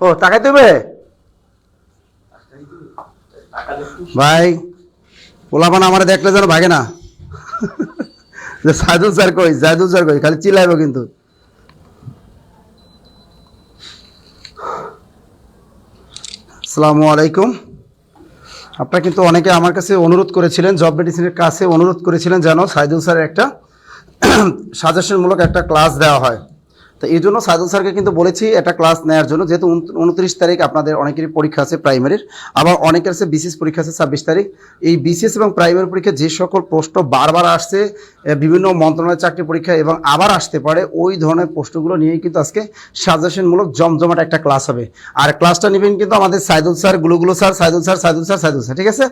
ও টাকাই দেবে ভাই, পোলাপান আমার দেখলে যেন ভাগে না। সাইদুল স্যার কই, সাইদুল স্যার কই, খালি চিল্লাইব কিন্তু। আসসালামু আলাইকুম। আপনারা কিন্তু অনেকে আমার কাছে অনুরোধ করেছিলেন, জব মেডিসিনের কাছে অনুরোধ করেছিলেন যেন সাইদুল স্যারের একটা সাজেশনমূলক একটা ক্লাস দেওয়া হয়। তো এই জন্য সাইদুল স্যারকে কিন্তু বলেছি একটা ক্লাস নেওয়ার জন্য, যেহেতু 29 তারিখ আপনাদের অনেকেরই পরীক্ষা আছে প্রাইমারির, আবার অনেকের আছে বিসিএস পরীক্ষা আছে 26 তারিখ। এই বিসিএস এবং প্রাইমারি পরীক্ষা যে সকল প্রশ্ন বারবার আসছে বিভিন্ন মন্ত্রণালয়ের চাকরি পরীক্ষা এবং আবার আসতে পারে, ওই ধরনের প্রশ্নগুলো নিয়েই কিন্তু আজকে সাজেশনমূলক জমজমাট একটা ক্লাস হবে। আর ক্লাসটা নেবেন কিন্তু আমাদের সাইদুল স্যার, গুলো sir, Saidul sir, Saidul sir, Saidul sir, ঠিক আছে?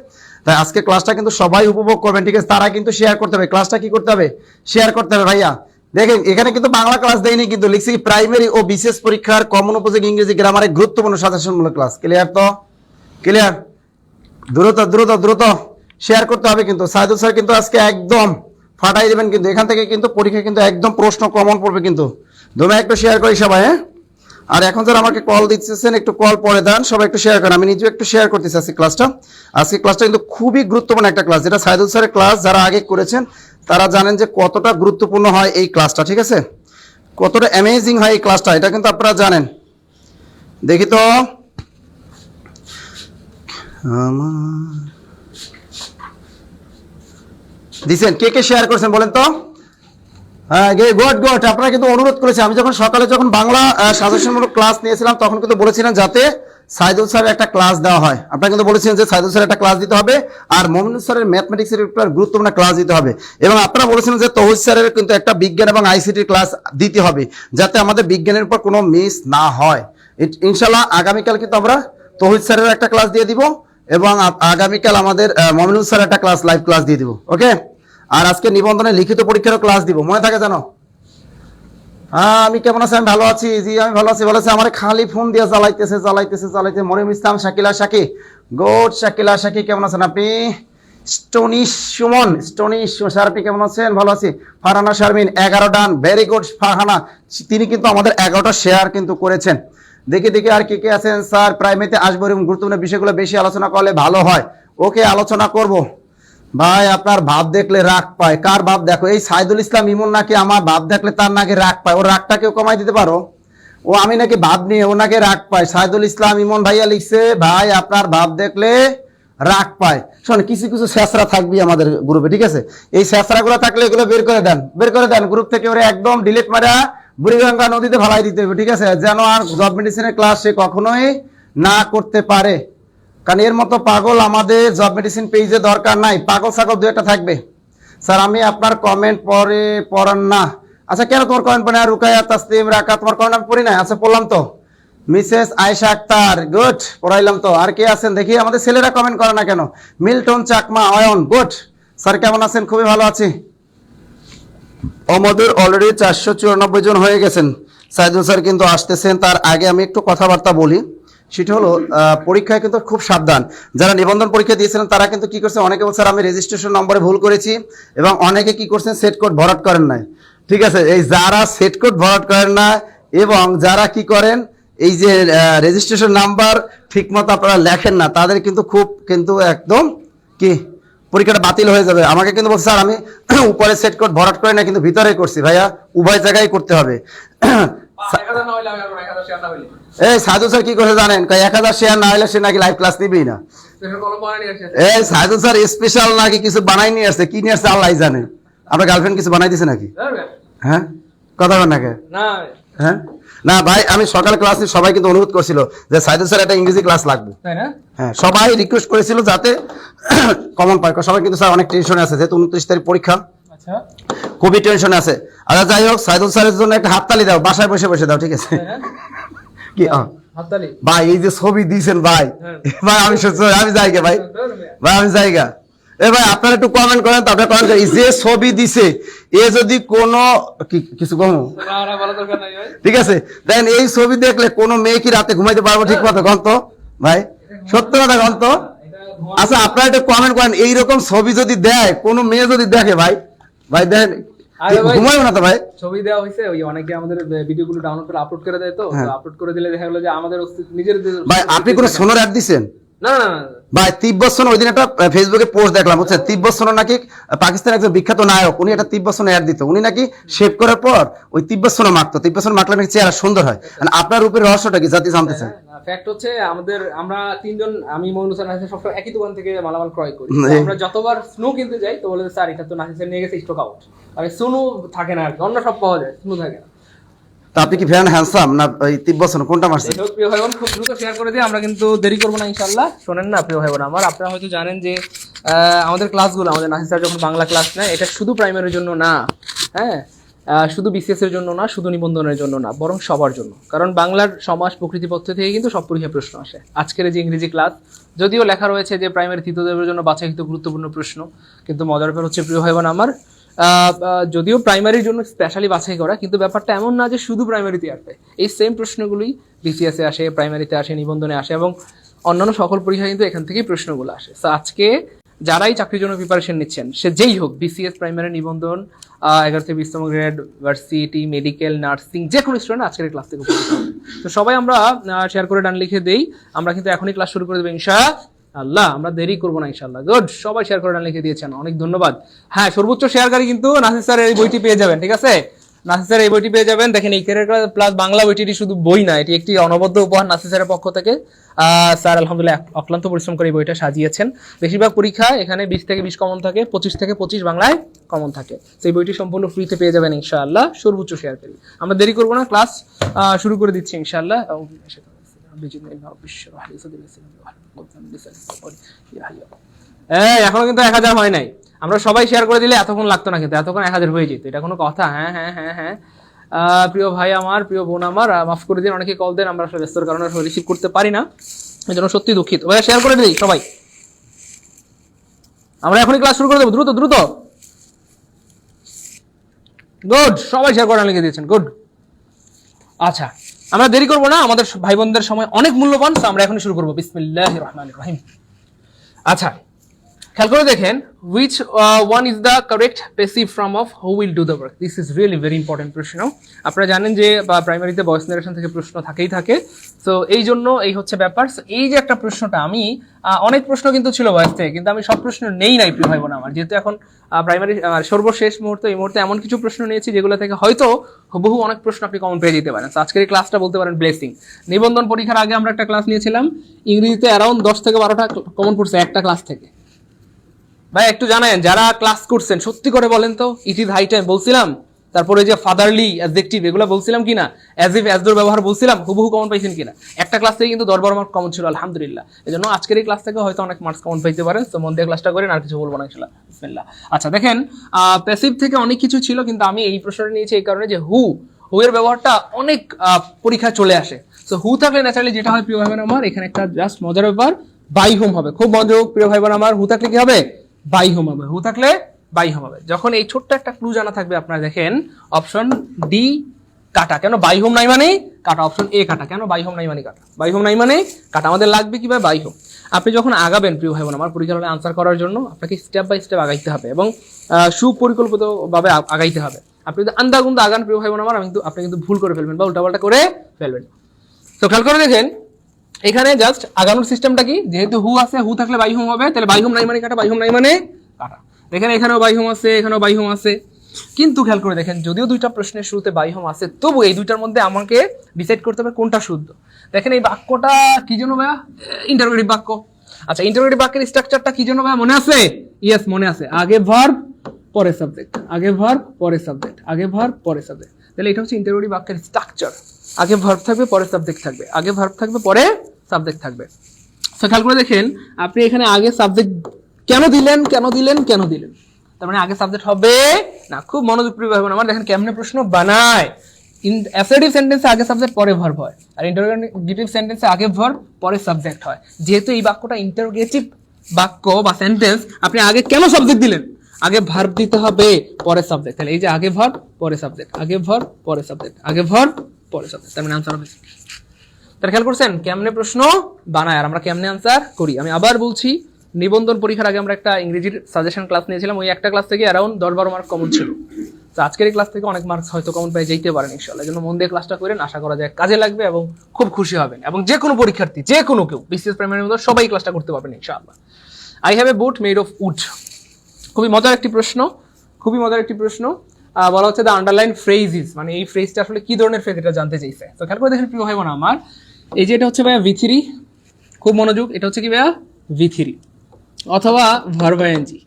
তাই আজকে ক্লাসটা কিন্তু সবাই উপভোগ করবেন, ঠিক আছে? তারা কিন্তু শেয়ার করতে হবে, ক্লাসটা কি করতে হবে? শেয়ার করতে হবে ভাইয়া। দেখেন এখানে কিন্তু বাংলা ক্লাস দেয়নি, কিন্তু লিখছি প্রাইমারি ও বিশেষ পরীক্ষার কমন উপযোগী ইংরেজি গ্রামারের গুরুত্বপূর্ণ সাজেশনমূলক ক্লাস। ক্লিয়ার তো? ক্লিয়ার? দ্রুত দ্রুত দ্রুত শেয়ার করতে হবে কিন্তু। সাইদুল স্যার কিন্তু আজকে একদম ফাটাই দেবেন কিন্তু, এখান থেকে কিন্তু পরীক্ষা কিন্তু একদম প্রশ্ন কমন পড়বে কিন্তু। তোমরা একটু শেয়ার করি সবাই, হ্যাঁ? আর এখন যারা আমাকে কল দিচ্ছেন একটু কল পরে দেন, সবাই একটু শেয়ার করেন। আমি নিজেও একটু শেয়ার করতেছি আজকে ক্লাসটা। আজকে ক্লাসটা কিন্তু খুবই গুরুত্বপূর্ণ একটা ক্লাস, যেটা সাইদুল স্যারের ক্লাস যারা আগে করেছেন তারা জানেন যে কতটা গুরুত্বপূর্ণ হয় এই ক্লাসটা, ঠিক আছে? কতটা অ্যামেজিং হয় এই ক্লাসটা, এটা কিন্তু আপনারা জানেন। দেখি তো দিছেন, কে কে শেয়ার করেছেন বলেন তো? হ্যাঁ, গুড গুড। আপনারা কিন্তু অনুরোধ করেছে, আমি যখন সকালে যখন বাংলা সাজেশনমূলক ক্লাস নিয়েছিলাম তখন কিন্তু বলেছিলেন যাতে সাইদুল স্যারের একটা ক্লাস দেওয়া হয়। আপনারা কিন্তু বলেছিলেন যে সাইদুল স্যারের একটা ক্লাস দিতে হবে আর মমিনুল স্যারের ম্যাথমেটিক্সের উপর গুরুত্বপূর্ণ ক্লাস দিতে হবে, এবং আপনারা বলেছিলেন যে তৌহিদ স্যারের কিন্তু একটা বিজ্ঞান এবং আইসিটির ক্লাস দিতে হবে, যাতে আমাদের বিজ্ঞানের উপর কোনো মিস না হয়। ইনশাল্লাহ আগামীকাল কিন্তু আমরা তৌহিদ স্যারের একটা ক্লাস দিয়ে দিব এবং আগামীকাল আমাদের মমিনুল স্যারের একটা ক্লাস লাইভ ক্লাস দিয়ে দিব, ওকে? আর আজকে নিবন্ধনে লিখিত পরীক্ষারও ক্লাস দিব, মনে থাকে জানো? হ্যাঁ, আমি কেমন আছি? আমি ভালো আছি, জি আমি ভালো আছি। বলেছে আমার খালি ফোন দিয়ে চালাইতেছে। মরিয়ম ইসলাম, শাকিলা শাকি, গুড। শাকিলা শাকি কেমন আছেন আপনি? স্টোনিশ সুমন স্যার, আপনি কেমন আছেন? ভালো আছি। ফারহানা শারমিন 11 ডান, ভেরি গুড ফারহানা। তিনি কিন্তু আমাদের 11টা শেয়ার কিন্তু করেছেন। দেখি আর কে কে আছেন? স্যার প্রাইমারিতে আসবো এবং গুরুত্বপূর্ণ বিষয়গুলো বেশি আলোচনা করলে ভালো হয়। ওকে, আলোচনা করব। ভাই আপনার ভাব দেখলে রাগ পায়, কার ভাব দেখো? এই সাইদুল ইসলাম ইমন নাকি আমার ভাব দেখলে তার নাকি রাগ পায়, ও রাগটা কেউ কমাই দিতে পারো? ও আমি নাকি ভাব নিয়ে ও নাকি রাগ পায়। সাইদুল ইসলাম ইমন ভাইয়া লিখছে, ভাই আপনার ভাব দেখলে রাগ পায়। শোন, কিছু কিছু শেষরা থাকবি আমাদের গ্রুপে, ঠিক আছে? এই শেষরা গুলো থাকলে এগুলো বের করে দেন গ্রুপ থেকে, ওরা একদম ডিলিট মারা বুড়িগঙ্গা নদীতে ভালাই দিতে হবে, ঠিক আছে? যেন আর জব মেডিসিনের ক্লাস সে কখনোই না করতে পারে, কারণ এর মতো পাগল আমাদের জব মেডিসিন পেজে দরকার নাই। পাগল ছাগল দু একটা থাকবে। স্যার আমি আপনার কমেন্ট পড়েন না। আচ্ছা কেন তোমার কমেন্ট পড়ে না? রুকায়া তাসলিম রাকা, তোমার কমেন্ট আমি পড়ি না। আচ্ছা পড়লাম তো। মিসেস আয়েশা আক্তার, গুড, পড়াইলাম তো। আর কে আছেন দেখি? আমাদের ছেলেরা কমেন্ট করে না কেন? Milton Chakma Ayan, good. Sir কেমন আছেন? খুবই ভালো আছি। আমাদের অলরেডি 494 জন হয়ে গেছেন। সাইদুল স্যার কিন্তু আসতেছেন, তার আগে আমি একটু কথাবার্তা বলি। সেটা হলো পরীক্ষায় কিন্তু খুব সাবধান। যারা নিবন্ধন পরীক্ষা দিয়েছিলেন তারা কিন্তু কি করছে, অনেকে বলছে আমি রেজিস্ট্রেশন নম্বরে ভুল করেছি, এবং অনেকে কি করছেন সেট কোড ভরাট করেন নাই, ঠিক আছে? এই যারা সেট কোড ভরাট করেন না এবং যারা কি করেন এই যে রেজিস্ট্রেশন নাম্বার ঠিকমতো আপনারা লেখেন না, তাদের কিন্তু খুব কিন্তু একদম কি পরীক্ষাটা বাতিল হয়ে যাবে। আমাকে কিন্তু বলছে স্যার আমি উপরে সেট কোড ভরাট করে না, কিন্তু ভিতরে করছি। ভাইয়া উভয় জায়গায় করতে হবে। এই সাইদুল স্যার কি করে জানেন? 1000 শেয়ার না হলে সে নাকি লাইভ ক্লাস নিবেই না। এই সাইদুল স্যার স্পেশাল নাকি কিছু বানাই নিয়ে আসছে, কি নিয়ে আসছে আল্লাহ জানে। আপনার গার্লফ্রেন্ড কিছু বানাই দিছে নাকি? হ্যাঁ, কথা বল নাকি? হ্যাঁ না ভাই, আমি সকাল ক্লাসে সবাই কিন্তু অনুরোধ করছিল যে সাইদুল স্যার একটা ইংরেজি ক্লাস লাগবে, হ্যাঁ সবাই রিকোয়েস্ট করেছিল যাতে কমন পায়। সবাই কিন্তু স্যার অনেক টেনশনে আছে, যেহেতু 29 তারিখ পরীক্ষা, খুবই টেনশনে আছে। আচ্ছা যাই হোক, সাইদুল স্যারের জন্য একটা হাততালি দাও, বাসায় বসে বসে দাও, ঠিক আছে? কি ভাই এই যে ছবি দিয়েছেন ভাই, ভাই আমি জায়গা ভাই, আমি জায়গা। এ ভাই আপনারা একটু কমেন্ট করেন, তারপরে কমেন্ট করেন যে ছবি দিছে এ যদি কোনো কিছু কমো, ঠিক আছে? দেখেন এই ছবি দেখলে কোনো মেয়ে কি রাতে ঘুমাইতে পারবো ঠিক মতো? গন্ত ভাই, সত্য কথা গন্ত। আচ্ছা আপনারা একটু কমেন্ট করেন, এইরকম ছবি যদি দেয় কোনো মেয়ে যদি দেখে, ভাই দেখেন আরে ভাই ঘুমাইও না তো ভাই। ছবি দেওয়া হয়েছে, ওই অনেকে আমাদের ভিডিওগুলো ডাউনলোড করে আপলোড করে দেয়, তো আপলোড করে দিলে দেখা গেলো যে আমাদের নিজের ভাই আপনি কোনো সোনার অ্যাড দিছেন? না না না ভাই তিব্বত সোনা, ওই দিন একটা ফেসবুকে পোস্ট দেখলাম, বুঝছেন, তিব্বত সোনা নাকি পাকিস্তানের একজন বিখ্যাত নায়ক, উনি একটা তিব্বত সোনা অ্যাড দিত, উনি নাকি শেভ করার পর ওই তিব্বত সোনা মাখতো, তিব্বত সোনা মাখলে নাকি চেহারা সুন্দর হয়। আর আপনার রূপের রহস্যটা কি জাতি জানতেছেন? ফ্যাক্ট হচ্ছে আমরা তিনজন, আমি মইনুল হোসেন নাসির সবসময় একই দোকান থেকে মালামাল ক্রয় করি। তো আমরা যতবার স্নো কিনতে যাই তো বলে স্যার এটা তো নাসির নিয়ে গেছে স্টক আউট, আর স্নো থাকে না আর কি, অন্য সব পাওয়া যায়, স্নো থাকে না। তা আপনি কি ফ্যান হ্যান্ডসাম না ওই তিব্বত সোনা, কোনটা মারছেন? প্রিয় ভাই বোন, খুব দ্রুত শেয়ার করে দিই, আমরা কিন্তু দেরি করবো না ইনশাল্লাহ। শোনেন না প্রিয় ভাই বোন আমার, আপনারা হয়তো জানেন যে আমাদের ক্লাসগুলো, আমাদের নাসির স্যার যখন বাংলা ক্লাস নেয়, এটা শুধু প্রাইমারির জন্য না, হ্যাঁ, শুধু বিসিএস এর জন্য না, শুধু নিবন্ধনের জন্য না, বরং সবার জন্য। কারণ বাংলার সমাজ প্রকৃতিপত্র থেকে কিন্তু সব পরীক্ষায় প্রশ্ন আসে। আজকের যে ইংরেজি ক্লাস, যদিও লেখা রয়েছে যে প্রাইমারি তৃতীয়দেবের জন্য বাছাইকৃত গুরুত্বপূর্ণ প্রশ্ন, কিন্তু মজার ব্যাপার হচ্ছে প্রিয় ভাই বোন আমার, যদিও প্রাইমারির জন্য স্পেশালি বাছাই করা, কিন্তু ব্যাপারটা এমন না যে শুধু প্রাইমারিতে আসবে। এই সেম প্রশ্নগুলোই বিসিএস এ আসে, প্রাইমারিতে আসে, নিবন্ধনে আসে, এবং অন্যান্য সকল পরীক্ষা কিন্তু এখান থেকেই প্রশ্নগুলো আসে। তো আজকে যারাই চাকরির জন্য প্রিপারেশন নিচ্ছেন, সে যেই হোক, বিসিএস, প্রাইমারি, নিবন্ধন, 11 থেকে 20তম গ্রেড, ভার্সিটি, মেডিকেল, নার্সিং, যে কোনো স্টুডেন্ট আজকের ক্লাস থেকে উপকৃত হবে। তো সবাই আমরা শেয়ার করে ডান লিখে দেই, আমরা কিন্তু এখনই ক্লাস শুরু করে দেবো ইনশাআল্লাহ, আমরা দেরি করবো না ইনশাআল্লাহ। গুড, সবাই শেয়ার করে ডান লিখে দিয়েছেন, অনেক ধন্যবাদ। হ্যাঁ, সর্বোচ্চ শেয়ারকারী কিন্তু নাসির স্যার এই বইটি পেয়ে যাবেন, ঠিক আছে? নাসির স্যার এই বইটি পেয়ে যাবেন। দেখেন, এই ক্যারিয়ার প্লাস বাংলা বইটি শুধু বই না, এটি একটি অনবদ্য উপহার নাসির স্যারের পক্ষ থেকে। স্যার আলহামদুলিল্লাহ অক্লান্ত পরিশ্রম করে এই বইটা সাজিয়েছেন। বেশিরভাগ পরীক্ষা এখানে 20 থেকে 20 কমন থাকে, 25 থেকে 25 বাংলায় কমন থাকে। সেই বইটি সম্পূর্ণ ফ্রিতে পেয়ে যাবেন ইনশাআল্লাহ, সর্বোচ্চ শেয়ারকারী। আমরা দেরি করবো না, ক্লাস শুরু করে দিচ্ছি ইনশাআল্লাহ। এখনো কিন্তু 1000 হয় নাই। আমরা সবাই শেয়ার করে দিলে এতক্ষণ লাগতো না, কিন্তু এতক্ষণ 1000 হয়ে যেত, এটা কোনো কথা? হ্যাঁ হ্যাঁ হ্যাঁ হ্যাঁ। প্রিয় ভাই আমার, প্রিয় বোন আমার, মাফ করে দিন, অনেকে কল দেন, আমরা আসলে ব্যস্তর কারণে রিসিভ করতে পারি না, এই জন্য সত্যি দুঃখিত। ভাই শেয়ার করে দিই সবাই, আমরা এখনই ক্লাস শুরু করে দেবো, দ্রুত দ্রুত। গুড, সবাই শেয়ার করে লিখে দিয়েছেন, গুড। আচ্ছা, আমরা দেরি করবো না, আমাদের ভাই বোনদের সময় অনেক মূল্যবান, তো আমরা এখনই শুরু করবো। বিসমিল্লাহির রহমানির রহিম। আচ্ছা, খেয়াল করে দেখেন, which one is the correct passive form of who will do the work? This is really very important প্রশ্ন। আপনারা জানেন যে প্রাইমারিতে ভয়েস নারেশন থেকে প্রশ্ন থাকেই থাকে, তো এই জন্য এই হচ্ছে ব্যাপার। এই যে একটা প্রশ্নটা, আমি অনেক প্রশ্ন কিন্তু ছিল ভয়েস থেকে, কিন্তু আমি সব প্রশ্ন নেই নাই প্রিয় ভাই বোন আমার, যেহেতু এখন প্রাইমারি সর্বশেষ মুহূর্তে, এই মুহূর্তে এমন কিছু প্রশ্ন নিয়েছি যেগুলো থেকে হয়তো হুবহু অনেক প্রশ্ন আপনি কমন পেয়ে যেতে পারেন। তো আজকের এই ক্লাসটা বলতে পারেন ব্লেসিং। নিবন্ধন পরীক্ষার আগে আমরা একটা ক্লাস নিয়েছিলাম, ইংরেজিতে অ্যারাউন্ড 10 থেকে 12টা কমন পড়ছে একটা ক্লাস থেকে। ভাই একটু জানেন, যারা ক্লাস করছেন সত্যি করে বলেন তো, ইট ইজ হাই টাইম বলছিলাম, তারপরে যে ফাদারলি অ্যাডজেক্টিভ এগুলো বলছিলাম কিনা, অ্যাজ ইফ অ্যাজ দোর ব্যবহার বলছিলাম, হুবহু কমন পাইছেন কিনা? একটা ক্লাস থেকে কিন্তু 10-12 মার্ক কমন ছিল আলহামদুলিল্লাহ। এজন্য আজকের এই ক্লাস থেকে হয়তো অনেক মার্কস কমন পাইতে পারেন, তো মন দিয়ে ক্লাসটা করেন, আর কিছু বলবো না ইনশাআল্লাহ। বিসমিল্লাহ। আচ্ছা দেখেন, প্যাসিভ থেকে অনেক কিছু ছিল, কিন্তু আমি এই প্রশ্নটা নিয়েছি এই কারণে যে হু এর ব্যবহারটা অনেক পরীক্ষা চলে আসে। তো হু থাকলে ন্যাচারালি যেটা হয় প্রিয় ভাই বোন আমার, এখানে একটা জাস্ট মজার ব্যাপার, বাই হোম হবে। খুব মনোযোগ প্রিয় ভাই বোন আমার, হু থাকলে কি হবে? বাই হোম হবে। হু থাকলে বাই হোম হবে। যখন এই ছোট্ট একটা ক্লু জানা থাকবে, আপনারা দেখেন অপশন ডি কাটা, কেন বাই হোম নাই মানে কাটা। অপশন এ কাটা, কেন বাই হোম নাই মানে কাটা। বাই হোম নাই মানে কাটা, আমাদের লাগবে কি ভাই? By home. আপনি যখন আগাবেন প্রিয় ভাই বোন আমার, পরীক্ষার হলে আনসার করার জন্য আপনাকে স্টেপ বাই স্টেপ আগাইতে হবে এবং সুপরিকল্পিতভাবে আগাইতে হবে। আপনি যদি আন্দাগুন্দা আগান প্রিয় ভাই বোন আমার, আপনি কিন্তু ভুল করে ফেলবেন বা উল্টাপাল্টা করে ফেলবেন। তো খেয়াল করে দেখেন, এখানে জাস্ট আগানোর সিস্টেমটা কি, যেহেতু হু আছে, হু থাকলে বাই হোম হবে, তাহলে বাই হোম নাই মানে কাটা, বাই হোম নাই মানে কাটা। দেখেন এখানেও বাই হোম আছে, এখানেও বাই হোম আছে, কিন্তু খেয়াল করে দেখেন, যদিও দুইটা প্রশ্নের শুরুতে বাই হোম আছে, তবু এই দুইটার মধ্যে আমাকে ডিসাইড করতে হবে কোনটা শুদ্ধ। দেখেন এই বাক্যটা কি জন্য ভাইয়া? ইন্টারোগেটিভ বাক্য। আচ্ছা, ইন্টারোগেটিভ বাক্যের স্ট্রাকচারটা কি জন্য ভাইয়া? মনে আছে? ইয়েস, মনে আছে। আগে ভার্ব পরে সাবজেক্ট, আগে ভার্ব পরে সাবজেক্ট, আগে ভার্ব পরে সাবজেক্ট। তাহলে এটা হচ্ছে ইন্টারোগেটিভ বাক্যের স্ট্রাকচার। আগে ভার্ব থাকবে, পরে সাবজেক্ট থাকবে, আগে ভার্ব থাকবে, পরে সাবজেক্ট থাকবে। তো খেয়াল করে দেখেন, আপনি এখানে আগে সাবজেক্ট কেন দিলেন, কেন দিলেন, কেন দিলেন? তার মানে আগে সাবজেক্ট হবে না। খুব মনোযোগ প্রিয় ভাই বোন আমার, দেখেন কেমনে প্রশ্ন বানায়। অ্যাসার্টিভ সেন্টেন্সে আগে সাবজেক্ট পরে ভার্ব হয়, আর ইন্টারোগেটিভ সেন্টেন্সে আগে ভার্ব পরে সাবজেক্ট হয়। যেহেতু এই বাক্যটা ইন্টারোগেটিভ বাক্য বা সেন্টেন্স, আপনি আগে কেন সাবজেক্ট দিলেন? আগে ভার্ব দিতে হবে, পরে সাবজেক্ট। তাহলে এই যে আগে ভার্ব পরে সাবজেক্ট, আগে ভার্ব পরে সাবজেক্ট, আগে ভার্ব পরে সাবজেক্ট, তার মানে আনসার হবে। তার খেয়াল করছেন কেমনে প্রশ্ন বানায় আর আমরা কেমনে আনসার করি। আমি আবার বলছি, নিবন্ধন পরীক্ষার আগে আমরা একটা ইংরেজির সাজেশন ক্লাস নিয়েছিলাম, ওই একটা ক্লাস থেকে অ্যারাউন্ড 10-12 মার্ক কমন ছিল। তো আজকের এই ক্লাস থেকে অনেক মার্কস হয়তো কমন পেয়ে যেতে পারেন ইনশাআল্লাহ। এই জন্য মন দিয়ে ক্লাসটা করেন, আশা করা যায় কাজে লাগবে এবং খুব খুশি হবেন। এবং যে কোনো পরীক্ষার্থী, যে কোনো কেউ বিসিএস প্রাইমারির মধ্যে সবাই ক্লাসটা করতে পারবেন ইনশাআল্লাহ। I have a boot made of would, খুবই মজার একটি প্রশ্ন, খুবই মজার একটি প্রশ্ন। বলা হচ্ছে দ্য আন্ডারলাইন ফ্রেজিস, মানে এই ফ্রেজটা আসলে কি ধরনের ফ্রেজ এটা জানতে চাইছে। তো খেয়াল করে দেখেন প্রিয় ভাই বোন আমার, এই যে এটা হচ্ছে ভাইয়া V3, খুব মনোযোগ, এটা হচ্ছে কি ভাইয়া V3 অথবা ভার্ব আইএনজি।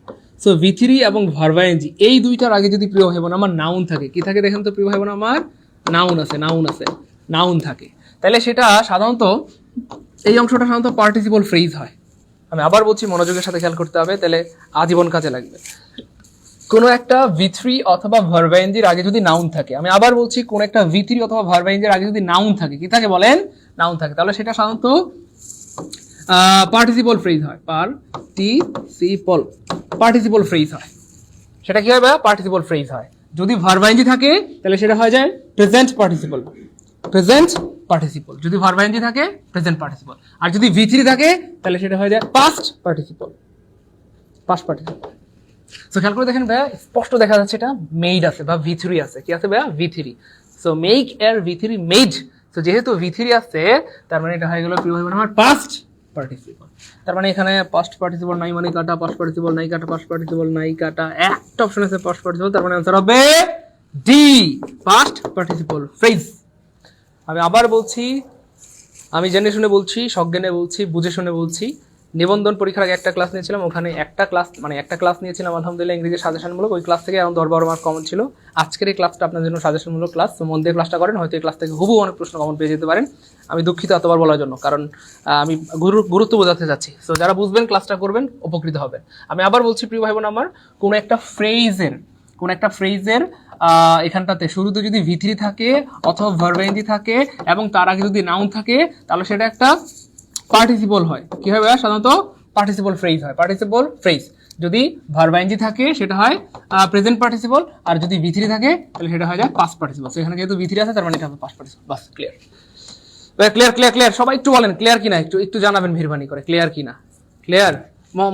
সো V3 এবং ভার্ব আইএনজি এই দুইটার আগে যদি প্রিয় ভাই বোন আমার নাউন থাকে, কি থাকে দেখেন তো প্রিয় ভাই বোন আমার, নাউন আছে, নাউন আছে, নাউন থাকে, তাহলে সেটা সাধারণত এই অংশটা সাধারণত পার্টিসিপল ফ্রেজ হয়। আমি আবার বলছি, মনোযোগের সাথে খেয়াল করতে হবে, তাহলে আজীবন কাজে লাগবে। কোনো একটা V3 অথবা ভার্ব আইএনজির আগে যদি নাউন থাকে, আমি আবার বলছি কোন একটা V3 অথবা ভার্ব আইএনজির আগে যদি নাউন থাকে, কি থাকে বলেন, নাউন থাকে, তাহলে সেটা সাধারণত পার্টিসিপল ফ্রেজ হয়, পার্টিসিপল ফ্রেজ হয়। সেটা কি হয় ভাইয়া, পার্টিসিপল ফ্রেজ হয়। যদি ভার্ব আইএনজি থাকে তাহলে সেটা হয়ে যায় প্রেজেন্ট পার্টিসিপল, প্রেজেন্ট পার্টিসিপল। যদি ভার্ব আইএনজি থাকে প্রেজেন্ট পার্টিসিপল, আর যদি V3 থাকে তাহলে সেটা হয়ে যায় past participle, past participle. So খেয়াল করে দেখেন ভাইয়া, স্পষ্ট দেখা যাচ্ছে এটা মেড আছে বা V3 আছে, কি আছে ভাইয়া, V3। সো মেক এর V3 মেড। সো যেহেতু V3 আছে তার মানে এটা হয়ে গেল প্রিয় ভাই বোন আমার পাস্ট পার্টিসিপল। তার মানে এখানে পাস্ট পার্টিসিপল নাই মানে কাটা, পাস্ট পার্টিসিপল নাই কাটা, পাস্ট পার্টিসিপল নাই কাটা, একটা অপশন আছে পাস্ট পার্টিসিপল, তার মানে आंसर হবে ডি, পাস্ট পার্টিসিপল ফ্রেজ। আমি আবার বলছি, আমি জেনে শুনে বলছি, সজ্ঞানে বলছি, বুঝে শুনে বলছি। নিবন্ধন পরীক্ষার আগে একটা ক্লাস নিয়েছিলাম, ওখানে একটা ক্লাস নিয়েছিলাম আলহামদুলিল্লাহ ইংরেজি সাজেশনমূলক, ওই ক্লাস থেকে এখন 10-12 মার্ক কমন ছিল। আজকের এই ক্লাসটা আপনার জন্য সাজেশনমূলক ক্লাস, তো মন দিয়ে ক্লাসটা করেন, হয়তো এই ক্লাস থেকে হুবহু অনেক প্রশ্ন কমন পেয়ে যেতে পারেন। আমি দুঃখিত এতবার বলার জন্য, কারণ আমি গুরুত্ব বোঝাতে চাচ্ছি। সো যারা বুঝবেন ক্লাসটা করবেন, উপকৃত হবেন। আমি আবার বলছি প্রিয় ভাই বোন আমার, কোন একটা ফ্রেজের এখানটাতে শুরুতে যদি V3 থাকে অথবা ভার্ব আইএনজি থাকে এবং তার আগে যদি নাউন থাকে, তাহলে সেটা একটা পার্টিসিপল হয়। কি হয় ভাইয়া, সাধারণত পার্টিসিপল ফ্রেজ হয়, পার্টিসিপল ফ্রেজ। যদি ভার্ব আইএনজি থাকে সেটা হয় প্রেজেন্ট পার্টিসিপল, আর যদি V3 থাকে তাহলে সেটা হয় যায় পাস্ট পার্টিসিপল। সো এখানে যেহেতু V3 আছে তার মানে এটা হবে পাস্ট পার্টিসিপল। বাস, ক্লিয়ার ক্লিয়ার। সবাই একটু বলেন ক্লিয়ার কিনা, একটু জানাবেন মেহেরবানি করে, ক্লিয়ার কিনা, ক্লিয়ার।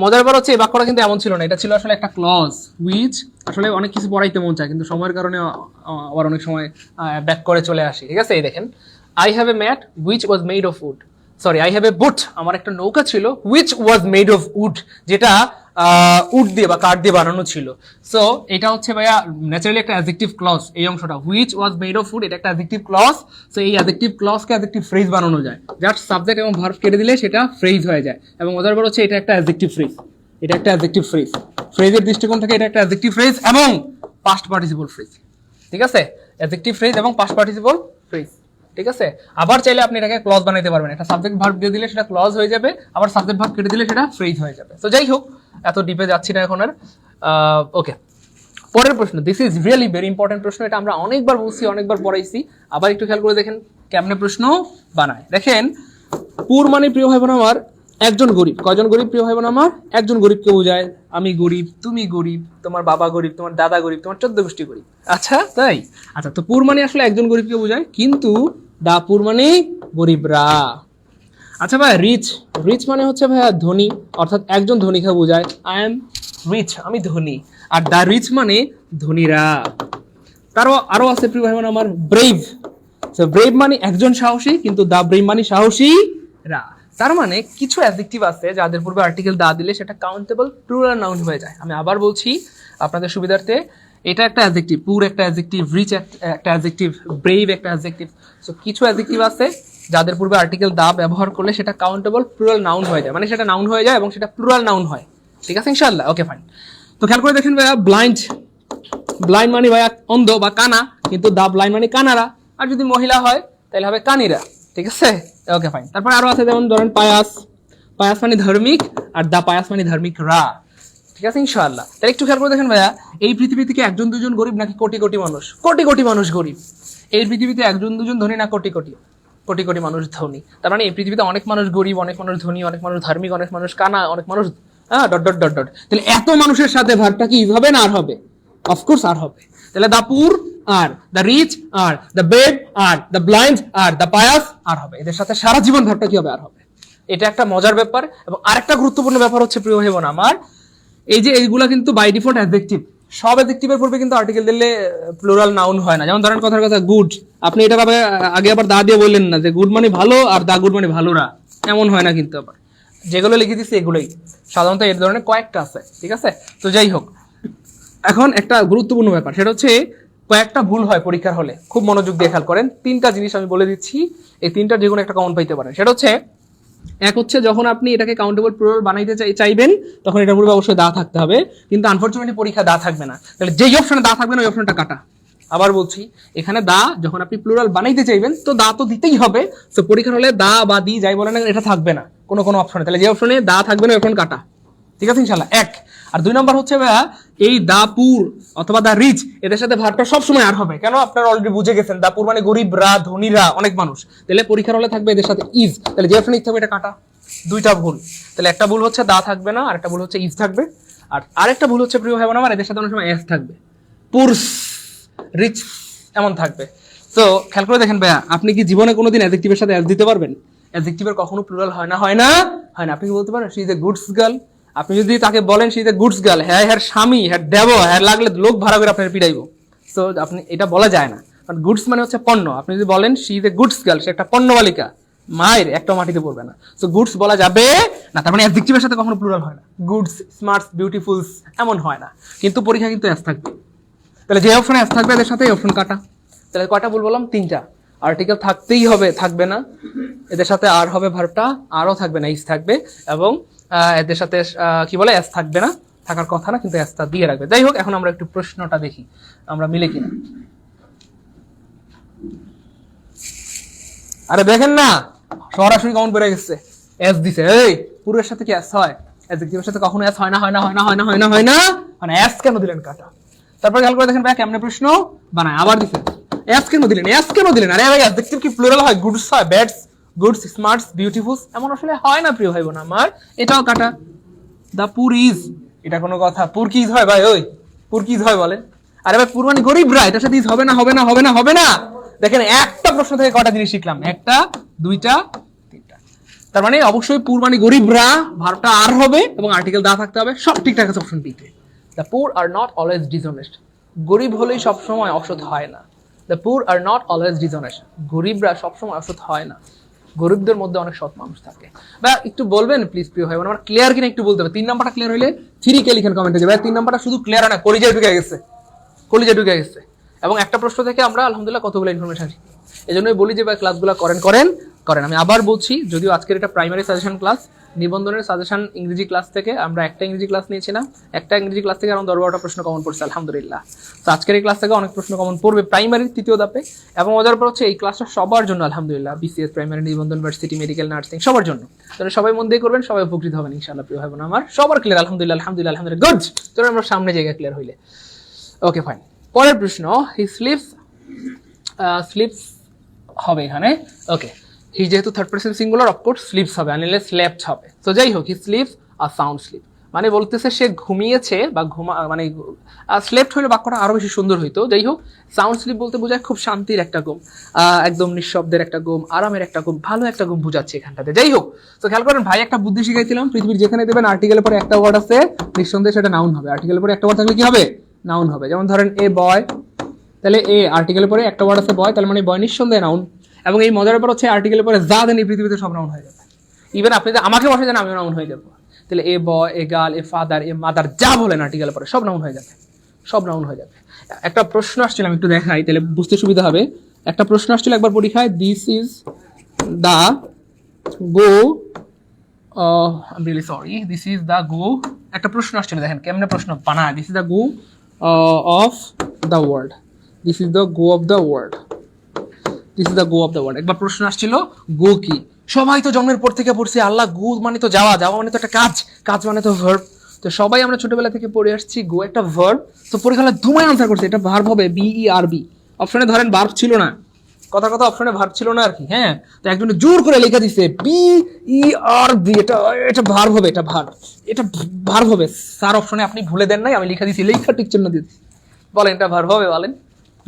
মজার ব্যাপার হচ্ছে এই বাক্যটা কিন্তু এমন ছিল না, এটা ছিল আসলে একটা ক্লজ, উইচ আসলে অনেক কিছু পড়াইতে মন চায় কিন্তু সময়ের কারণে আবার অনেক সময় ব্যাক করে চলে আসি, ঠিক আছে। এই দেখেন, I have a mat which was made of wood, sorry I have a boat, আমার একটা নৌকা ছিল, which was made of wood, যেটা উড দিয়ে বা কাঠ দিয়ে বানানো ছিল। সো এটা হচ্ছে ভাইয়া ন্যাচারালি একটা অ্যাডজেক্টিভ ক্লজ, এই অংশটা which was made of would, এটা একটা অ্যাডজেক্টিভ ক্লজ। সো এই অ্যাডজেক্টিভ ক্লজকে অ্যাডজেক্টিভ ফ্রেজ বানানো যায়, জাস্ট সাবজেক্ট এবং ভার্ব কেটে দিলে সেটা ফ্রেজ হয়ে যায়। এবং মজার ব্যাপার হচ্ছে এটা একটা অ্যাডজেক্টিভ ফ্রেজ, এটা একটা অ্যাডজেক্টিভ ফ্রেজ, ফ্রেজের দৃষ্টিকোণ থেকে এটা একটা অ্যাডজেক্টিভ ফ্রেজ এবং পাস্ট পার্টিসিপল ফ্রেজ, ঠিক আছে। অ্যাডজেক্টিভ ফ্রেজ এবং পাস্ট পার্টিসিপল ফ্রেজ, ঠিক আছে। আবার চাইলে আপনি এটাকে ক্লজ বানাইতে পারবেন, একটা সাবজেক্ট ভার্ব দিয়ে দিলে সেটা ক্লজ হয়ে যাবে, আবার সাবজেক্ট ভার্ব কেটে দিলে সেটা ফ্রেজ হয়ে যাবে। তো যাই হোক, এত ডিপে যাচ্ছি না এখন আর। ওকে, পরের প্রশ্ন, this is really very important প্রশ্ন, এটা আমরা অনেকবার বলছি, অনেকবার পড়াইছি। আবার একটু খেয়াল করে দেখেন কেমনে প্রশ্ন বানায়। দেখেন, পুর মানে প্রিয় ভাই বোন আমার একজন গরিব। কয়জন গরিব প্রিয় ভাই বোন আমার? একজন গরিবকে বোঝায়। আমি গরিব, তুমি গরিব, তোমার বাবা গরিব, তোমার দাদা গরিব, তোমার 14 গোষ্ঠী গরিব। আচ্ছা, তাই? আচ্ছা, তো পুর মানে আসলে একজন গরিবকে বোঝায়, কিন্তু দা পুর মানে গরিবরা। আচ্ছা ভাই, রিচ মানে হচ্ছে ভাইয়া ধনী, অর্থাৎ একজন ধনীকে বোঝায়। আই এম রিচ, আমি ধনী। আর দা রিচ মানে ধনীরা। আরো আছে প্রিয় ভাই বোন আমার ব্রেভ। ব্রেভ মানে একজন সাহসী, কিন্তু দা ব্রেভ মানে সাহসীরা। তার মানে কিছু অ্যাডজেক্টিভ আছে যাদের পূর্বে আর্টিকেল দা দিলে সেটা কাউন্টেবল প্লুরাল নাউন হয়ে যায়। আমি আবার বলছি আপনাদের সুবিধার্থে, এটা একটা অ্যাডজেক্টিভ, পুর একটা অ্যাডজেক্টিভ, রিচ একটা অ্যাডজেক্টিভ, ব্রেভ একটা অ্যাডজেক্টিভ। সো কিছু অ্যাডজেক্টিভ আছে যাদের পূর্বে আর্টিকেল দা ব্যবহার করলে সেটা কাউন্টেবল প্লুরাল নাউন হয়ে যায়, মানে সেটা নাউন হয়ে যায় এবং সেটা প্লুরাল নাউন হয়। ঠিক আছে ইনশাআল্লাহ? ওকে, ফাইন। তো খেয়াল করে দেখেন ভাইয়া, ব্লাইন্ড মানে ভাইয়া অন্ধ বা কানা, কিন্তু দা ব্লাইন্ড মানে কানারা। আর যদি মহিলা হয় তাহলে হবে কানিরা। ঠিক আছে, ওকে ফাইন। তারপর আরো আছে, যেমন ধরেন পায়াস মানে ধার্মিক, আর দা পায়াস মানে ধার্মিক রা। ঠিক আছে ইনশাআল্লাহ? তাহলে একটু খেয়াল করে দেখেন ভাইয়া, এই পৃথিবী থেকে একজন দুজন গরিব নাকি কোটি কোটি মানুষ? কোটি কোটি মানুষ গরিব। এই পৃথিবীতে একজন দুজন ধনী না কোটি কোটি মানুষ ধনী? তার মানে এই পৃথিবীতে অনেক মানুষ গরিব, অনেক মানুষ ধনী, অনেক মানুষ ধার্মিক, অনেক মানুষ কানা, অনেক মানুষ ডট ডট ডট ডট। তাহলে এত মানুষের সাথে ভাগটা কি হবে না আর হবে? অফকোর্স আর হবে। তাহলে দা পুর আর দা রিচ আর দা বেড আর দা ব্লাইন্ড আর দা পায়াস আর হবে। এদের সাথে সারা জীবন ভাবটা কি হবে? আর হবে। এটা একটা মজার ব্যাপার। এবং আরেকটা গুরুত্বপূর্ণ ব্যাপার হচ্ছে প্রিয় ভাই বোন আমার, এই যে এইগুলা কিন্তু বাই ডিফল্ট অ্যাডজেক্টিভ, সব অ্যাডজেক্টিভের পূর্বে কিন্তু আর্টিকেল দিলে প্লুরাল নাউন হয় না। যেমন ধরেন কথার কথা গুড, আপনি এটা ভাবে আগে আবার দা দিয়ে বললেন না যে গুড মানে ভালো আর দা গুড মানে ভালোরা, এমন হয় না কিন্তু। আবার যেগুলো লিখে দিচ্ছি এগুলোই সাধারণত এই ধরনের কয়েকটা আছে, ঠিক আছে। তো যাই হোক, এখন একটা গুরুত্বপূর্ণ ব্যাপার, সেটা হচ্ছে কয়েকটা ভুল হয় পরীক্ষার হলে, খুব মনোযোগ দিয়ে খেয়াল করেন। তিনটা জিনিস আমি বলে দিচ্ছি, এই তিনটার যে কোনো একটা কমন পাইতে পারেন। সেটা হচ্ছে, এক হচ্ছে যখন আপনি এটাকে কাউন্টেবল প্লুরাল বানাইতে চাইবেন তখন এটার পূর্বে অবশ্যই দা থাকতে হবে, কিন্তু আনফরচুনেটলি পরীক্ষা দা থাকবে না। তাহলে যেই অপশনে দা থাকবে না ওই অপশনটা কাটা। আবার বলছি, এখানে দা যখন আপনি প্লুরাল বানাইতে চাইবেন তো দা তো দিতেই হবে। তো পরীক্ষার হলে দা বা দি যাই বলেন এটা থাকবে না কোনো কোনো অপশনে, তাহলে যে অপশনে দা থাকবে না ওই অপশন কাটা, ঠিক আছে ইনশাল্লাহ। এক। আর দুই নম্বর হচ্ছে ভাইয়া, এই দা পুর অথবা দা রিচ এদের সাথে ভার্বটা সবসময় আর হবে, কেন আপনারা অলরেডি বুঝে গেছেন দা পুর মানে গরিবরা, ধনীরা, অনেক মানুষ। তাহলে পরীক্ষার হলে থাকবে এদের সাথে ইজ, তাহলে যে অপশনে ইজ থাকবে এটা কাটা। দুইটা ভুল, তাহলে একটা ভুল হচ্ছে দা থাকবে না, আর একটা ভুল হচ্ছে ইজ থাকবে। আর আরেকটা ভুল হচ্ছে প্রিয় ভাই বোন আমার, এদের সাথে অনেক সময় এস থাকবে, পুরস, রিচ এমন থাকবে। তো খেয়াল করে দেখেন ভাইয়া, আপনি কি জীবনে কোনোদিন অ্যাডজেক্টিভের সাথে এস দিতে পারবেন? অ্যাডজেক্টিভের কখনো প্লুরাল হয় না, হয় না, হয় না। আপনি কি বলতে পারেন she is a goods girl? আপনি যদি তাকে বলেন she is a goods girl, হ্যাঁ হ্যাঁ স্বামী, হ্যাঁ দেব, হ্যাঁ লাগলে লোক ভাড়া করে আপনার পিটাইবো। তো আপনি এটা বলা যায় না, কারণ গুডস মানে হচ্ছে পণ্য। আপনি যদি বলেন she is a goods girl, সে একটা পণ্য বালিকা, মায়ের একটা মাটিতে পড়বে না। তো গুডস বলা যাবে না, তার মানে অ্যাডজেক্টিভের সাথে কখনো প্লুরাল হয় না। গুডস, স্মার্টস, বিউটিফুলস এমন হয় না, কিন্তু পরীক্ষা কিন্তু এস থাকবে। তাহলে যে অপশনে এস থাকবে এদের সাথে এই অপশন কাটা। তাহলে কয়টা ভুল বললাম? তিনটা। আর্টিকেল থাকতেই হবে, থাকবে না। এদের সাথে আর হবে ভার্বটা, আরও থাকবে না, ইজ থাকবে। এবং এদের সাথে কি বলে এস থাকবে না, থাকার কথা না, কিন্তু এসটা দিয়ে রাখবে। যাই হোক, এখন আমরা একটু প্রশ্নটা দেখি আমরা মিলে কিনা। আরে দেখেন না, সরাসরি কমন পড়ে গেছে, এস দিছে। এই পুরোর সাথে কি এস হয়? অ্যাডজেক্টিভের সাথে কখনো এস হয় না, হয় না, হয় না, হয় না, হয় না, হয় না, মানে এস কেন দিলেন কাটা? তারপর খেয়াল করে দেখেন ভাই কেমনে প্রশ্ন বানায়, আবার দিছেন এস কেন দিলেন, এস কেন দিলেন? আরে ভাই অ্যাডজেক্টিভ কি প্লুরাল হয়? গুডস হয়, ব্যাডস, গুডস, স্মার্টস, বিউটিফুলস এমন আসলে হয় না প্রিয় ভাই বোন আমার। এটাও কাটা। দা পুর ইজ, এটা কোনো কথা? পুর কি ইজ হয় ভাই? ওই পুর কি ইজ হয় বলেন? আরে ভাই পুর মানে গরিবরা, এটার সাথে ইজ হবে না, হবে না, হবে না, হবে না। দেখেন একটা প্রশ্ন থেকে কটা জিনিস শিখলাম, একটা, দুইটা, তিনটা। তার মানে অবশ্যই পুর মানে গরিবরা, ভার্বটা আর হবে এবং আর্টিকেল দা থাকতে হবে, সব ঠিকঠাক আছে অপশন বিতে। The poor R not always dishonest, গরিব হলেই সবসময় অসৎ হয় না। The poor R not always dishonest, গরিবরা সবসময় অসৎ হয় না, গরিবদের মধ্যে অনেক সৎ মানুষ থাকে। বা একটু বলবেন প্লিজ প্রিয় ভাই, আমার ক্লিয়ার কিনা একটু বলতে হবে। 3 নাম্বারটা ক্লিয়ার হইলে 3 কে লিখেন কমেন্টে যে ভাই 3 নাম্বারটা শুধু ক্লিয়ার হয় না, কলিজায় ঢুকে গেছে, কলিজায় ঢুকে গেছে। এবং একটা প্রশ্ন থেকে আমরা আলহামদুলিল্লাহ কতগুলো ইনফরমেশন শিখি। এজন্যই বলি যে ভাই ক্লাসগুলো করেন করেন করেন। আমি আবার বলছি, যদিও আজকের এটা প্রাইমারি সাজেশন ক্লাস, নিবন্ধনের সাজেশন ইংরেজি ক্লাস থেকে আমরা একটা ইংরেজি ক্লাস নিয়েছিলাম, একটা ইংরেজি ক্লাস থেকে আরো 10-12টা প্রশ্ন কমন পড়ছে আলহামদুলিল্লাহ। তো আজকের এই ক্লাস থেকে অনেক প্রশ্ন কমন পড়বে প্রাইমারি তৃতীয় ধাপে। এবং মজার পর হচ্ছে এই ক্লাসটা সবার জন্য আলহামদুলিল্লাহ, বিসিএস, প্রাইমারি, নিবন্ধন, ভার্সিটি, মেডিকেল, নার্সিং সবার জন্য। তাহলে সবাই মন দিয়ে করবেন, সবাই উপকৃত হবেন ইনশাআল্লাহ প্রিয় ভাই বোন আমার। সবার ক্লিয়ার আলহামদুলিল্লাহ, আলহামদুলিল্লাহ, আলহামদুলিল্লাহ, গুড। চলুন আমরা সামনে জায়গা ক্লিয়ার হইলে, ওকে ফাইন। পরের প্রশ্ন, হি স্লিপস, স্লিপস হবে এখানে, ওকে। হি যেহেতু third person singular, of course sleeps হবে, আনলে স্লেপ্ট হবে। তো যাই হোক, he sleeps a sound sleep, মানে বলতেছে সে ঘুমিয়েছে বা মানে স্লেপ্ট হলে বাক্যটা আরো বেশি সুন্দর হইতো। যাই হোক, সাউন্ড স্লিপ বলতে বোঝায় খুব শান্তির একটা ঘুম, একদম নিঃশব্দের একটা ঘুম, আরামের একটা ঘুম, ভালো একটা ঘুম বোঝাচ্ছে এখানটাতে। যাই হোক, তো খেয়াল করেন ভাই, একটা বুদ্ধি শিখাইছিলাম, পৃথিবীর যেখানে দেবেন আর্টিকেলের পরে একটা ওয়ার্ড আছে নিঃসন্দেহে সেটা নাউন হবে। আর্টিকেলের পরে একটা ওয়ার্ড থাকলে কি হবে? নাউন হবে। যেমন ধরেন এ বয়, তাহলে এ আর্টিকেলের পরে একটা ওয়ার্ড আছে বয়, তাহলে মানে বয় নিঃসন্দেহে নাউন। এবং এই মজার ব্যাপার হচ্ছে আর্টিকেলের পরে যা দেন এই পৃথিবীতে সব নাউন হয়ে যাবে। ইভেন আপনি যদি আমাকে বসে দেন আমিও নাউন হয়ে যাবো। তাহলে a boy, a girl, a father, a mother যা বলেন আর্টিকেলের পরে সব নাউন হয়ে যাবে, সব নাউন হয়ে যাবে। একটা প্রশ্ন আসছিল, আমি একটু দেখাই তাহলে বুঝতে সুবিধা হবে। একটা প্রশ্ন আসছিল একবার পরীক্ষায়, this is the go, I am really sorry, this is the go, একটা প্রশ্ন আসছিল, দেখেন কেমনে প্রশ্ন বানায়। This is the go of the world, this is the go of the world, this is the go of the world. একবার প্রশ্ন আসছিল গো কি? সবাই তো জন্মের পর থেকে পড়ছি আল্লাহ গো মানে তো যাওয়া, যাওয়া মানে তো একটা কাজ, কাজ মানে তো ভার্ব। তো সবাই আমরা ছোটবেলা থেকে পড়ে আসছি গো একটা ভার্ব। তো পরীক্ষায় দুমায় আনসার করছে এটা ভার্ব হবে, BERB। অপশনে ধরেন ভার্ব ছিল না, কথা কথা অপশনে ভার্ব ছিল না আর কি, হ্যাঁ। তো একজন জোর করে লেখা দিছে BERB, এটা এটা ভার্ব হবে, এটা ভার্ব, এটা ভার্ব হবে। স্যার অপশনে আপনি ভুলে দেন নাই, আমি লেখা দিছি, লেখা ঠিক চিহ্ন দিয়েছি। বলেন এটা ভার্ব হবে? বলেন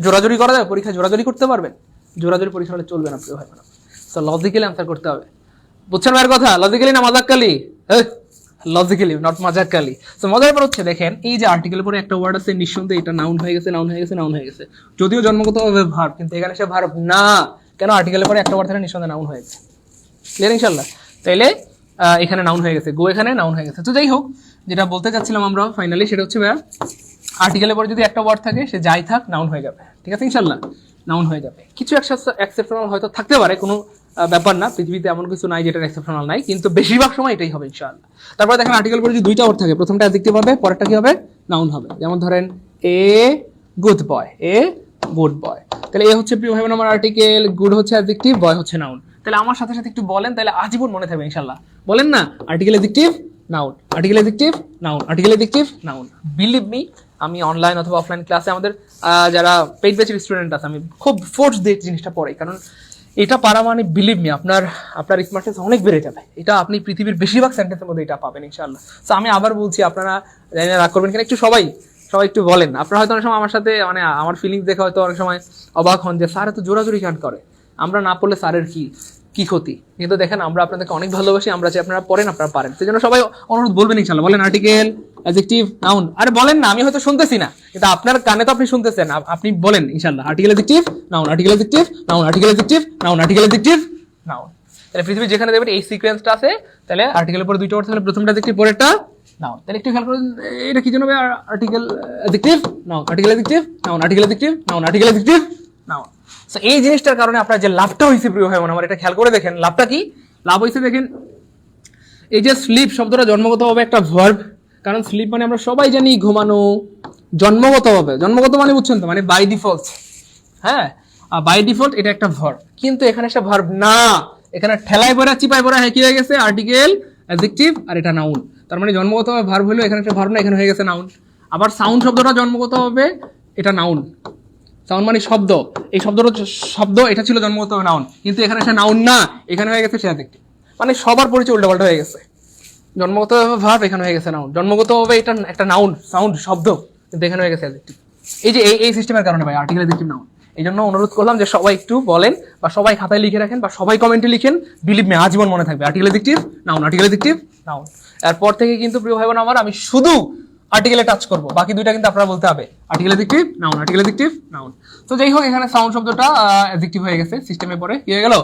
জোরাজোরি করা যাবে পরীক্ষা? জোরাজোরি করতে পারবেন? জোরাজোরি পরীক্ষা হলে চলবে না প্রিয় ভাই বোন। তো লজিক্যালি আনসার করতে হবে, বুঝছেন ভাইয়ের কথা? লজিক্যালি না মাজাক্কালি? Logically, not মাজাক্কালি। তো মজার ব্যাপার হচ্ছে দেখেন, এই যে আর্টিকেলের পরে একটা ওয়ার্ড আছে, নিঃসন্দেহে এটা নাউন হয়ে গেছে, নাউন হয়ে গেছে, নাউন হয়ে গেছে, যদিও জন্মগতভাবে ভার্ব, কিন্তু এখানে সে ভার্ব না। কেন? আর্টিকেলের পরে একটা ওয়ার্ড থাকে, নিঃসন্দেহে নাউন হয়ে গেছে। ক্লিয়ার ইনশাল্লাহ? তাইলে এখানে নাউন হয়ে গেছে, গো এখানে নাউন হয়ে গেছে। তো যাই হোক, যেটা বলতে চাচ্ছিলাম আমরা ফাইনালি, সেটা হচ্ছে ভাইয়া আর্টিকেলের পরে যদি একটা ওয়ার্ড থাকে, সে যাই থাক নাউন হয়ে যাবে। ঠিক আছে ইনশাল্লাহ? নাউন হয়ে যাবে। কিছু এক্সেপশনাল হয়তো থাকতে পারে, কোনো ব্যাপার না, পৃথিবীতে এমন কিছু নাই যেটা এক্সেপশনাল নাই, কিন্তু বেশিরভাগ সময় এটাই হবে ইনশাআল্লাহ। তারপরে দেখেন আর্টিকেল পরে যদি দুইটা ওয়ার্ড থাকে, প্রথমটা অ্যাডজেক্টিভ হবে, পরেরটা কি হবে? নাউন হবে। যেমন ধরেন a good boy, a good boy. তাহলে এ হচ্ছে প্রিয় ভাই বোন আমার আর্টিকেল, গুড হচ্ছে অ্যাডজেক্টিভ, বয় হচ্ছে নাউন। তাহলে আমার সাথে সাথে একটু বলেন, তাহলে আজীবন মনে থাকবে ইনশাআল্লাহ। বলেন না, article adjective noun, article adjective noun, article adjective noun. Believe me, আমি অনলাইন অথবা অফলাইন ক্লাসে আমাদের যারা পেইড ব্যাচের স্টুডেন্ট আছে, আমি খুব ফোর্স দিয়ে জিনিসটা পড়াই, কারণ এটা পারা মানে বিলিভ মি আপনার স্মার্টনেস অনেক বেড়ে যাবে। এটা আপনি পৃথিবীর বেশিরভাগ সেন্টেন্সের মধ্যে এটা পাবেন ইনশাআল্লাহ। তো আমি আবার বলছি, আপনারা জানি না রাগ করবেন কিনা, একটু সবাই একটু বলেন। আপনারা হয়তো অনেক সময় আমার সাথে মানে আমার ফিলিংস দেখে হয়তো অনেক সময় অবাক হন যে স্যার এত জোরাজোরি কাট করে, আমরা না পড়লে স্যারের কি ক্ষতি। কিন্তু দেখেন আমরা আপনাদেরকে অনেক ভালোবাসি, আমরা চাই আপনারা পড়েন, আপনারা পারেন। সেই জন্য সবাই অনুরোধ বলবেন ইনশাআল্লাহ, বলেন আর্টিকেল, অ্যাডজেক্টিভ, নাউন। আরে বলেন না, আমি হয়তো শুনতেছি না, কিন্তু আপনার কানে তো আপনি শুনতেছেন, আপনি বলেন ইনশাআল্লাহ, article, adjective, noun, article, adjective, noun, article, adjective, noun, article, adjective, noun. তাহলে পৃথিবী যেখানে দেখবেন এই সিকোয়েন্সটা আছে, তাহলে আর্টিকেলের পরে দুইটা ওয়ার্ড থাকলে প্রথমটা অ্যাডজেক্টিভ, পরেরটা নাউন। তাহলে একটু খেয়াল করুন, এটা কি জন্য article, adjective, noun, article, adjective, noun, article, adjective, noun, article, adjective, noun. So এই জিনিসটার কারণে আপনার যে লাভটা হয়েছে প্রিয় ভাই বোন আমার, এটা খেয়াল করে দেখেন লাভটা কি। লাভ হয়েছে দেখেন, এই যে স্লিপ শব্দটা জন্মগতভাবে একটা ভার্ব, কারণ স্লিপ মানে আমরা সবাই জানি ঘুমানো, জন্মগতভাবে, জন্মগত মানে বুঝছেন তো, মানে বাই ডিফল্ট। হ্যাঁ, বাই ডিফল্ট এটা একটা ভার্ব, কিন্তু এখানে একটা ভার্ব না, এখানে ঠেলায় পড়া চিপায় পড়া কি হয়ে গেছে? আর্টিকেল, অ্যাডজেক্টিভ, আর এটা নাউন। তার মানে জন্মগতভাবে ভার্ব হলো, এখানে একটা ভার্ব না, এখানে হয়ে গেছে নাউন। আবার সাউন্ড শব্দটা জন্মগতভাবে এটা নাউন, সাউন্ড মানে শব্দ, এই শব্দ এটা ছিল জন্মগতভাবে নাউন, কিন্তু এখানে সে নাউন না, এখানে হয়ে গেছে সে অ্যাডজেক্টিভ। মানে সবার পরিচয় উল্টাপাল্টা হয়ে গেছে। জন্মগতভাবে ভার্ব, এখানে হয়ে গেছে নাউন। জন্মগতভাবে এটা একটা নাউন, সাউন্ড, শব্দ, কিন্তু এখানে হয়ে গেছে অ্যাডজেক্টিভ। এই যে এই সিস্টেমের কারণে ভাই আর্টিকেল, অ্যাডজেক্টিভ, নাউন। এই জন্য অনুরোধ করলাম যে সবাই একটু বলেন, বা সবাই খাতায় লিখে রাখেন, বা সবাই কমেন্টে লিখেন, বিলিভ মি আজীবন মনে থাকবে article, adjective, noun, article, adjective, noun. এরপর থেকে কিন্তু প্রিয় ভাই বোন আমার, আমি শুধু আর্টিকেলে টাচ করবো, বাকি দুইটা কিন্তু আপনারা বলতে হবে article, adjective, noun, article, adjective, noun. তো যাই হোক, এখানে সাউন্ড শব্দটা অ্যাডজেক্টিভ হয়ে গেছে, সিস্টেমে পরে কি হয়ে গেল?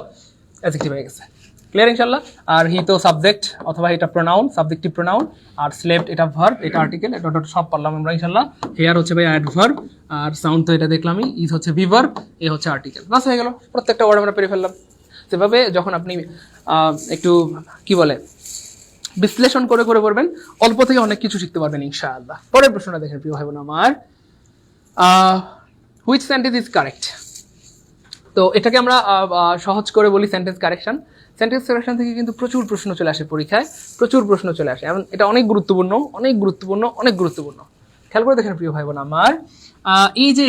অ্যাডজেক্টিভ হয়ে গেছে। ক্লিয়ার ইনশাআল্লাহ? আর হি তো সাবজেক্ট অথবা এটা প্রোনাউন, সাবজেক্টিভ প্রোনাউন, আর স্লেভড এটা ভার্ব, এটা আর্টিকেল, এটা সব পারলাম আমরা ইনশাআল্লাহ। হেয়ার হচ্ছে ভাই অ্যাডভার্ব, আর সাউন্ড তো এটা দেখলামই, ইজ হচ্ছে ভিভার্ব, এ হচ্ছে আর্টিকেল। বাস হয়ে গেল, প্রত্যেকটা ওয়ার্ড আমরা পেরে ফেললাম। সেভাবে যখন আপনি একটু কি বলে বিশ্লেষণ করে করে পড়বেন, অল্প থেকে অনেক কিছু শিখতে পারবেন ইনশাআল্লাহ। পরের প্রশ্নটা দেখেন প্রিয় ভাই বোন আমার, হুইচ সেন্টেন্স ইজ কারেক্ট। তো এটাকে আমরা সহজ করে বলি সেন্টেন্স কারেকশন। সেন্টেন্স কারেকশন থেকে কিন্তু প্রচুর প্রশ্ন চলে আসে পরীক্ষায়, প্রচুর প্রশ্ন চলে আসে, এবং এটা অনেক গুরুত্বপূর্ণ, অনেক গুরুত্বপূর্ণ, অনেক গুরুত্বপূর্ণ। খেয়াল করে দেখেন প্রিয় ভাই বোন আমার, এই যে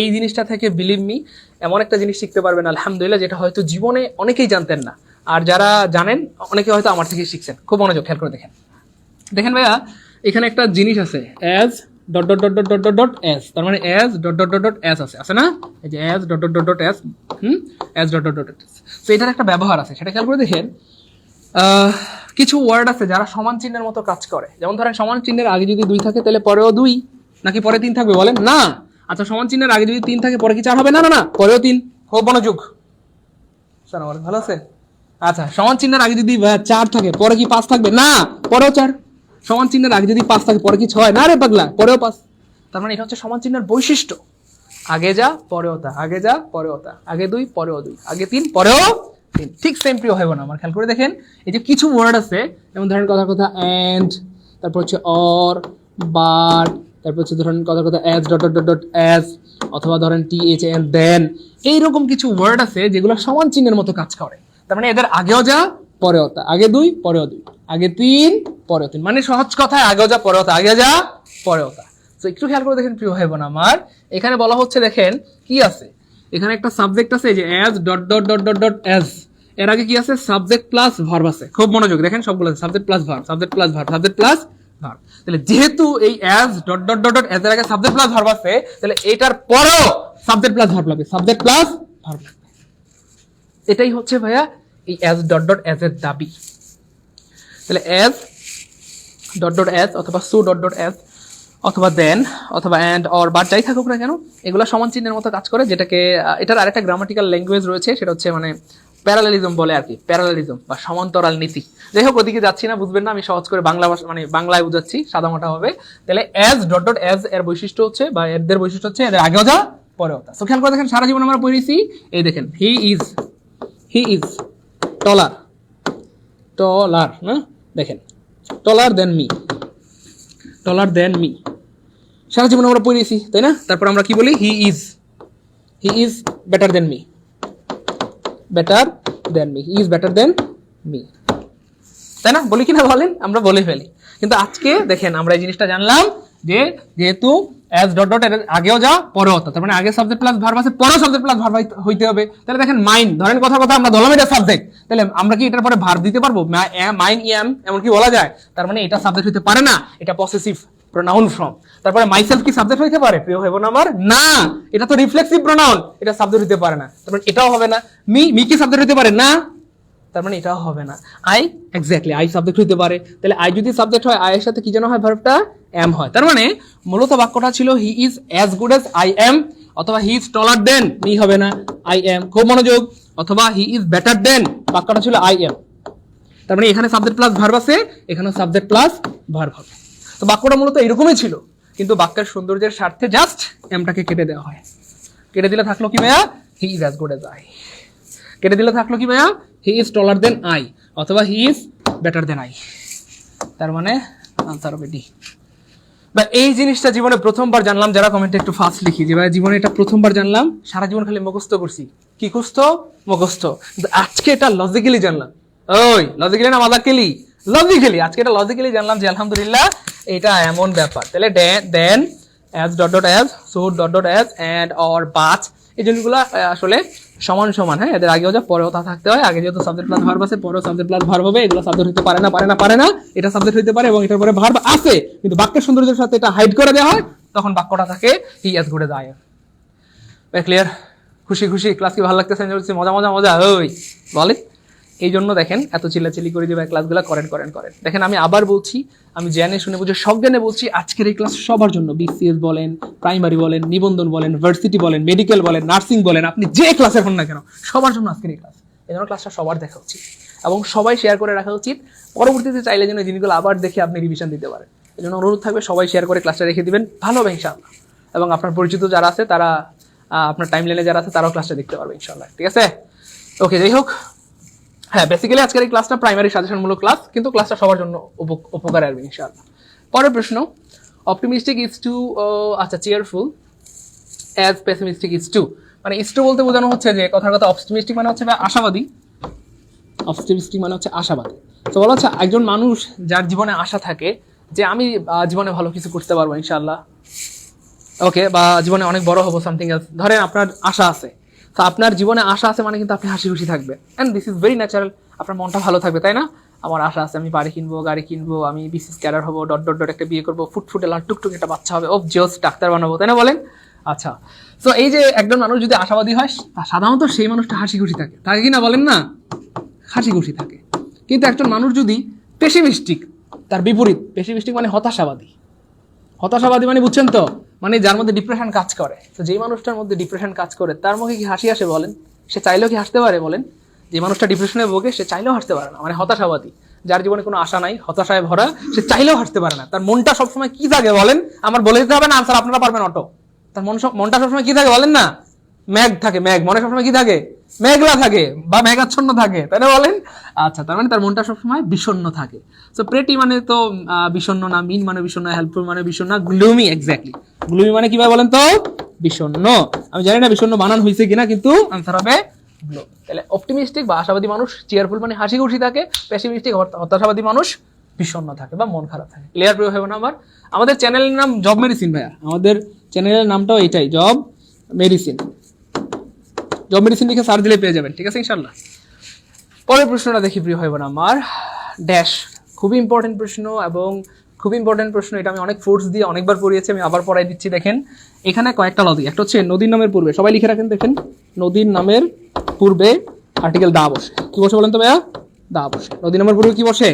এই জিনিসটা থেকে বিলিভ মি এমন একটা জিনিস শিখতে পারবেন আলহামদুলিল্লাহ, যেটা হয়তো জীবনে অনেকেই জানতেন না, আর যারা জানেন অনেকে হয়তো আমার থেকে শিখছেন। খুব মনোযোগ, খেয়াল করে দেখেন। দেখেন ভাইয়া, এখানে একটা জিনিস আছে, as dot dot dot dot dot dot dot S, তার মানে as dot dot dot dot S আছে না? এই যে as dot dot dot dot S, as dot dot dot S. তো এটার একটা ব্যবহার আছে, সেটা খেয়াল করে দেখেন। কিছু ওয়ার্ড আছে যারা সমান চিহ্নের মতো কাজ করে। যেমন ধরেন সমান চিহ্নের আগে যদি 2 থাকে, তাহলে পরেও 2, নাকি পরে 3 থাকবে? বলেন না। আচ্ছা, সমান চিহ্নের আগে যদি 3 থাকে, পরে কি 4 হবে? না না না, পরেও 3। খুব মনোযোগ, স্যার আমার ভালো আছে। আচ্ছা, সমান চিহ্নের আগে যদি 4 থাকে, পরে কি 5 থাকবে? না, পরেও 4। সমান চিহ্নের আগে যদি 5 থাকে, পরে কি 6? না রে পাগলা, পরেও 5। তার মানে এটা হচ্ছে সমান চিহ্নের বৈশিষ্ট্য। আগে যা, পরেও তা, আগে যা, পরেও তা, আগে 2, পরেও 2, আগে 3, পরেও 3। ঠিক সেম প্রিয় হয় না আমার। খেয়াল করে দেখেন, এই যে কিছু ওয়ার্ড আছে, যেমন ধরেন কথার কথা অ্যান্ড, তারপর হচ্ছে অর, বাট, তারপর হচ্ছে ধরেন কথার কথা as dot dot dot dot as, অথবা ধরেন টি এইচ এন্ড দেন। এইরকম কিছু ওয়ার্ড আছে যেগুলো সমান চিহ্নের মতো কাজ করে। তার মানে এদের আগেও যা, পরেও তা, আগে 2, পরেও 2, আগে 3, পরেও 3। মানে সহজ কথায় আগেও যা, পরেও তা, আগে যা, পরেও তা। তো একটু খেয়াল করে দেখেন প্রিয় ভাই বোন আমার, এখানে বলা হচ্ছে দেখেন কি আছে, এখানে একটা সাবজেক্ট আছে, যে as dot dot dot dot dot as, এর আগে কি আছে? সাবজেক্ট প্লাস ভার্ব আছে। খুব মনোযোগ দেখেন, সবগুলো আছে subject plus verb, subject plus verb, subject plus verb. তাহলে যেহেতু এই as dot dot dot dot as এর আগে সাবজেক্ট প্লাস ভার্ব আছে, তাহলে এটার পরেও সাবজেক্ট প্লাস ভার্ব লাগবে, সাবজেক্ট প্লাস ভার্ব লাগবে। এটাই হচ্ছে ভাইয়া এই অ্যাজ ডট ডট অ্যাজ এর দাবি। তাহলে অ্যাজ ডট ডট অ্যাজ অথবা সো ডট ডট অ্যাজ অথবা দেন অথবা অ্যান্ড অর বাট যাই থাকুক না কেন, এগুলো সমান চিহ্নের মতো কাজ করে, যেটাকে এটার আরেকটা গ্রামাটিক্যাল ল্যাঙ্গুয়েজ রয়েছে, সেটা হচ্ছে মানে প্যারালালিজম বলে আর কি, প্যারালালিজম বা সমান্তরাল নীতি। যাই হোক, ওদিকে যাচ্ছি না, বুঝবেন না, আমি সহজ করে বাংলা ভাষা মানে বাংলায় বুঝাচ্ছি সাদামাটা হবে। তাহলে অ্যাজ ডট ডট অ্যাজ এর বৈশিষ্ট্য হচ্ছে বা এদের বৈশিষ্ট্য হচ্ছে এদের আগেও যা পরেও তা। সো খেয়াল করে দেখেন, সারা জীবন আমরা পড়েছি, এই দেখেন হি ইজ টলার না, দেখেন টলার দেন মি, সারা জীবন আমরা পড়েছি, তাই না? তারপর আমরা কি বলি, হি is better than me, he is better than me, তাই না? বলি কিনা বলেন? আমরা বলে ফেলি। কিন্তু আজকে দেখেন আমরা এই জিনিসটা জানলাম যে যেহেতু অ্যাজ ডট ডট এর আগেও যা পরেও তা, তার মানে আগে সাবজেক্ট প্লাস ভার্ব আছে, পরেও সাবজেক্ট প্লাস ভার্ব হইতে হবে। তাহলে দেখেন মাইন, ধরেন কথা আমরা ধরলাম এটা সাবজেক্ট, তাহলে আমরা কি এটার পরে ভার্ব দিতে পারবো? মাইন ইয়াম এমন কি বলা যায়? তার মানে এটা সাবজেক্ট হইতে পারে না, এটা পসেসিভ প্রোনাউন ফর্ম। তারপরে মাইসেলফ কি সাবজেক্ট হইতে পারে? প্রিয় ভাই বোন আমার, না, এটা তো রিফ্লেক্সিভ প্রোনাউন, এটা সাবজেক্ট হইতে পারে না। তারপরে এটাও হবে না। মি কি সাবজেক্ট হইতে পারে? না, তার মানে এটাও হবে না। এক্স্যাক্টলি আই সাবজেক্ট হইতে পারে। তাহলে আই যদি সাবজেক্ট হয়, আই এর সাথে কি যেন হয়, ভার্বটা এম হয়। তার মানে মূলত বাক্যটা ছিল he is as good as I am, অথবা he is taller than me হবে না, আই এম, খুব মনোযোগ, অথবা হি ইজ বেটার দেন, বাক্যটা ছিল আই এম। তার মানে এখানে সাবজেক্ট প্লাস ভার্ব আছে, এখানে সাবজেক্ট প্লাস ভার্ব হবে। তো বাক্যটা মূলত এরকমই ছিল, কিন্তু বাক্যের সৌন্দর্যের স্বার্থে জাস্ট এমটাকে কেটে দেওয়া হয়। কেটে দিলে থাকলো কি ভাইয়া? He is as good as I. কেটে দিলে থাকলো কি ভাইয়া? He is taller than I, অথবা he is better than I. তার মানে আনসার হবে ডি। বা এই জিনিসটা জীবনে প্রথমবার জানলাম, যারা কমেন্টে একটু ফাস্ট লিখি যে ভাই জীবনে এটা প্রথমবার জানলাম, সারা জীবন খালি মুখস্থ করছি। কি মুখস্থ, কিন্তু আজকে এটা লজিক্যালি জানলাম। ওই লজিক্যালি না মাদাক্যালি? লজিক্যালি। আজকে এটা লজিক্যালি জানলাম যে আলহামদুলিল্লাহ এটা এমন ব্যাপার। তাহলে then as dot dot as, so dot dot as, and or but, এই জিনিসগুলো আসলে সমান সমান। হ্যাঁ, এদের আগেও যা পরেও তা থাকতে হয়। আগে যেহেতু সাবজেক্ট প্লাস ভার্ব আছে, পরেও সাবজেক্ট প্লাস ভার্ব হবে। এগুলো সাবজেক্ট হতে পারে না, এটা সাবজেক্ট হতে পারে এবং এটার পরে ভার্ব আছে, কিন্তু বাক্যের সৌন্দর্যের সাথে এটা হাইড করে দেওয়া হয়, তখন বাক্যটা থাকে হি as good as I am. Clear? খুশি ক্লাস কি ভালো লাগতেছে? মজা ওই বলে। এই জন্য দেখেন এত চিল্লাচিল্লি করে যে ক্লাসগুলো করেন। দেখেন আমি আবার বলছি, আমি জেনে শুনে বুঝে সব জ্ঞানে বলছি, আজকের এই ক্লাস সবার জন্য। বিসিএস বলেন, প্রাইমারি বলেন, নিবন্ধন বলেন, ভার্সিটি বলেন, মেডিকেল বলেন, নার্সিং বলেন, আপনি যে ক্লাসে হন না কেন, সবার জন্য আজকের এই ক্লাস। এই জন্য ক্লাসটা সবার দেখা উচিত এবং সবাই শেয়ার করে রাখা উচিত। পরবর্তীতে চাইলে যেন এই জিনিসগুলো আবার দেখে আপনি রিভিশন দিতে পারেন। এই জন্য অনুরোধ থাকবে, সবাই শেয়ার করে ক্লাসটা রেখে দিবেন, ভালো হবে ইনশাআল্লাহ। এবং আপনার পরিচিত যারা আছে তারা, আপনার টাইম লাইনে যারা আছে তারাও ক্লাসটা দেখতে পারবে ইনশাআল্লাহ। ঠিক আছে? ওকে, যাই হোক, হ্যাঁ, বেসিক্যালি আজকের এই ক্লাসটা প্রাইমারি সাজেশনমূলক ক্লাস, কিন্তু ক্লাসটা সবার জন্য উপকারে আসবে ইনশাআল্লাহ। পরের প্রশ্ন, অপটিমিস্টিক ইজ টু, আচ্ছা, cheerful as pessimistic is to. মানে ইজ টু বলতে বোঝানো হচ্ছে যে কথার কথা, অপটিমিস্টিক মানে হচ্ছে আশাবাদী, অপটিমিস্টিক মানে হচ্ছে আশাবাদী। তো বলা হচ্ছে একজন মানুষ যার জীবনে আশা থাকে যে আমি জীবনে ভালো কিছু করতে পারবো ইনশাআল্লাহ, ওকে, বা জীবনে অনেক বড় হবো, সামথিং এলস। ধরেন আপনার আশা আছে, তো আপনার জীবনে আশা আছে মানে কিন্তু আপনি হাসি খুশি থাকবেন, and this is very natural. আপনার মনটা ভালো থাকবে, তাই না? আমার আশা আছে, আমি বাড়ি কিনবো, গাড়ি কিনবো, আমি বিসিএস ক্যাডার হবো, ডট ডট ডট একটা বিয়ে করবো, ফুটফুটে লাল টুকটুক একটা বাচ্চা হবে, ও জোস ডাক্তার বানাবো, তাই না বলেন? আচ্ছা, তো এই যে একজন মানুষ যদি আশাবাদী হয়, সাধারণত সেই মানুষটা হাসি খুশি থাকে কি না বলেন না? হাসি খুশি থাকে। কিন্তু একজন মানুষ যদি পেসিমিস্টিক, তার বিপরীত, পেসিমিস্টিক মানে হতাশাবাদী মানে বুঝছেন তো, মানে যার মধ্যে ডিপ্রেশন কাজ করে। তো যেই মানুষটার মধ্যে ডিপ্রেশন কাজ করে তার মুখে কি হাসি আসে বলেন? সে চাইলেও কি হাসতে পারে বলেন? যে মানুষটা ডিপ্রেশনে ভোগে সে চাইলেও হাসতে পারে না, মানে হতাশাবাদী, যার জীবনে কোনো আশা নাই, হতাশায় ভরা, সে চাইলেও হাসতে পারে না। তার মনটা সবসময় কি থাকে বলেন? আমার বলে দিতে হবে না, আনসার আপনারা পারবেন অটো। তার মনটা সবসময় কি থাকে বলেন না? মেঘ থাকে, মনে সবসময় কি থাকে? মেঘলা থাকে বা মেঘাচ্ছন্ন থাকে, তাই না বলেন? আচ্ছা, তার মানে তার মনটা সবসময় বিষণ্ণ থাকে। সো প্রেটি মানে তো বিষণ্ণ না, মিন মানে বিষণ্ণ, হেল্পফুল মানে বিষণ্ণ, গ্লুমি, এক্স্যাক্টলি গ্লুমি মানে কি ভাই বলেন তো? বিষণ্ণ। আমি জানি না বিষণ্ণ বানান হয়েছে কিনা, কিন্তু আনসার হবে গ্লো। তাহলে অপটিমিস্টিক বা আশাবাদী মানুষ চেয়ারফুল মানে হাসি খুশি থাকে, পেসিমিস্টিক হতাশাবাদী মানুষ বিষণ্ণ থাকে বা মন খারাপ থাকে। ক্লিয়ার প্রিয় হবে না আমার? আমাদের চ্যানেলের নাম জব মেডিসিন ভাইয়া, আমাদের চ্যানেলের নামটাও এটাই, জব মেডিসিন। জব মেডিসিন লিখে সার্চ দিলে পেয়ে যাবেন, ঠিক আছে ইনশাআল্লাহ। পরের প্রশ্নটা দেখি প্রিয় ভাই বোন আমার, ড্যাশ, খুবই ইম্পর্টেন্ট প্রশ্ন এবং খুবই ইম্পর্টেন্ট প্রশ্ন। এটা আমি অনেক ফোর্স দিয়ে অনেকবার পড়িয়েছি, আমি আবার পড়াই দিচ্ছি। দেখেন এখানে কয়েকটা নদী, একটা হচ্ছে নদীর নামের পূর্বে, সবাই লিখে রাখেন, দেখেন নদীর নামের পূর্বে আর্টিকেল দা বসে। কি বসে বলেন তো ভাইয়া? দা বসে। নদীর নামের পূর্বে কি বসে?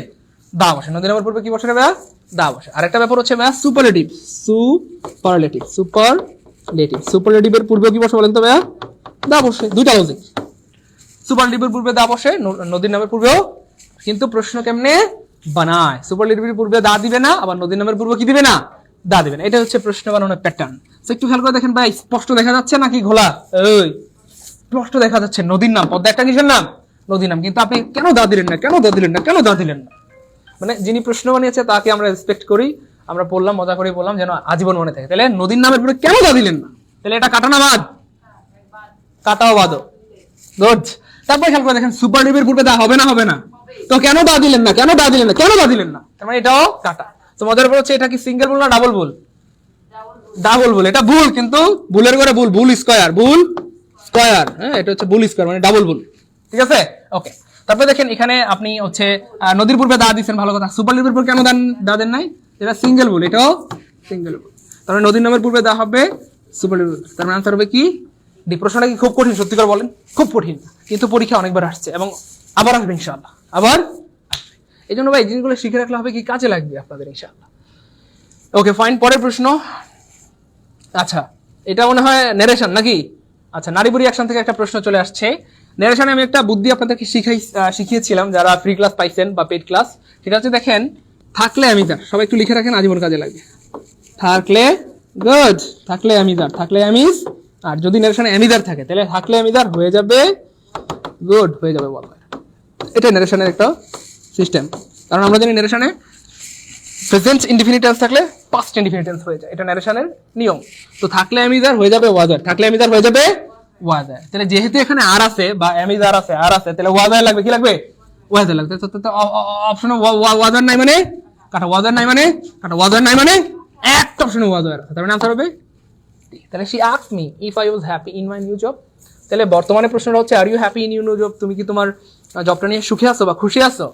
দা বসে। নদীর নামের পূর্বে কি বসে রে ভাইয়া? দা বসে। আরেকটা ব্যাপার হচ্ছে ভাইয়া সুপারলেটিভ, সুপারলেটিভের পূর্বে কি বসে বলেন তো ভাইয়া? দা বসে। দুইটা লজিক, সুপারলেটিভের পূর্বে দা বসে, নদীর নামের পূর্বেও। কিন্তু প্রশ্ন কেমনে বানায়? সুপারলেটিভের পূর্বে দা দিবে না, আবার নদীর নামের পূর্বে কি দিবে না? দা দিবে না। এটা হচ্ছে প্রশ্ন বানানোর প্যাটার্ন। একটু খেয়াল করে দেখেন ভাই, স্পষ্ট দেখা যাচ্ছে নাকি ঘোলা? ওই স্পষ্ট দেখা যাচ্ছে নদীর নাম, পদ্মা একটা কিসের নাম? নদীর নাম। কিন্তু আপনি কেন দা দিলেন না, কেন দা দিলেন না, কেন দা দিলেন না? মানে যিনি প্রশ্ন বানিয়েছে তাকে আমরা রেসপেক্ট করি, আমরা বললাম, মজা করে বললাম, যেন আজীবন মনে থাকে। তাহলে নদীর নামের পরে কেন দা দিলেন না? তাহলে এটা কাটা না বাদ? কাটাও বাদও। গুড। তারপরে খেয়াল করে দেখেন সুপারলেটিভের পূর্বে দা হবে না, হবে না? তো কেন দা দিলেন না, কেন দা দিলেন না, কেন দা দিলেন না? তার মানে এটাও কাটা। তো মজার ব্যাপার হচ্ছে এটা কি সিঙ্গেল ভুল না ডাবল ভুল? ডাবল ভুল। এটা ভুল, কিন্তু ভুলের করে ভুল, ভুল স্কয়ার, হ্যাঁ, এটা হচ্ছে ভুল স্কয়ার, মানে ডাবল ভুল। ঠিক আছে, ওকে। তারপরে দেখেন এখানে আপনি হচ্ছে নদীর পূর্বে দা দিচ্ছেন, ভালো কথা। সুপারলেটিভের পূর্বে কেন দা দেন নাই? এটা সিঙ্গেল ভুল, এটাও সিঙ্গেল ভুল। তার মানে নদীর নামের পূর্বে দা হবে, সুপারলেটিভ। তার মানে আনসার হবে কি? ডি। প্রশ্নটা কি খুব কঠিন? সত্যি করে বলেন, খুব কঠিন, কিন্তু পরীক্ষা অনেকবার আসছে এবং আবার আসবে ইনশাআল্লাহ, আবার আসবে। এই জন্য ভাই এই জিনিসগুলো শিখে রাখলে হবে কি, কাজে লাগবে আপনাদের ইনশাআল্লাহ। ওকে ফাইন, পরের প্রশ্ন। আচ্ছা, এটা মনে হয় নেরেশন নাকি? আচ্ছা, নারীবুড়ি অ্যাকশন থেকে একটা প্রশ্ন চলে আসছে। নেরেশনে আমি একটা বুদ্ধি আপনাদেরকে শিখিয়েছিলাম যারা ফ্রি ক্লাস পাইছেন বা পেড ক্লাস। সেটা হচ্ছে দেখেন, থাকলে আমিদার, সবাই একটু লিখে রাখেন, আজীবন কাজে লাগবে। থাকলে, গুড, থাকলে আমিদার, থাকলে আমিজ। আর যদি নেরেশনে আমিদার থাকে তাহলে থাকলে আমিদার হয়ে যাবে, গুড, হয়ে যাবে বলা। এটা নারেশনের একটা সিস্টেম। কারণ আমরা জানি নারেশনে প্রেজেন্ট ইনডিফিনিট টেন্স থাকলে পাস্ট ইনডিফিনিট টেন্স হয়ে যায়, এটা নারেশনের নিয়ম। তো থাকলে আমিদার হয়ে যাবে ওয়াজার, থাকলে আমিদার হয়ে যাবে ওয়াজার। তাহলে যেহেতু এখানে আর আছে বা আমিদার আছে, আর আছে, তাহলে ওয়াজার লাগবে, কি লাগবে? ওয়াজার লাগবে। তো অপশনে ওয়াজার নাই মানে কাটা, ওয়াজার নাই মানে কাটা, ওয়াজার নাই মানে একটা অপশনে ওয়াজার আছে, তার মানে আনসার হবে। তাহলে she asked me if I was happy in my new job. তাহলে বর্তমানে প্রশ্নটা হচ্ছে are you happy in you new job? তুমি কি তোমার জবটা নিয়ে সুখী আছো বা খুশি আছো?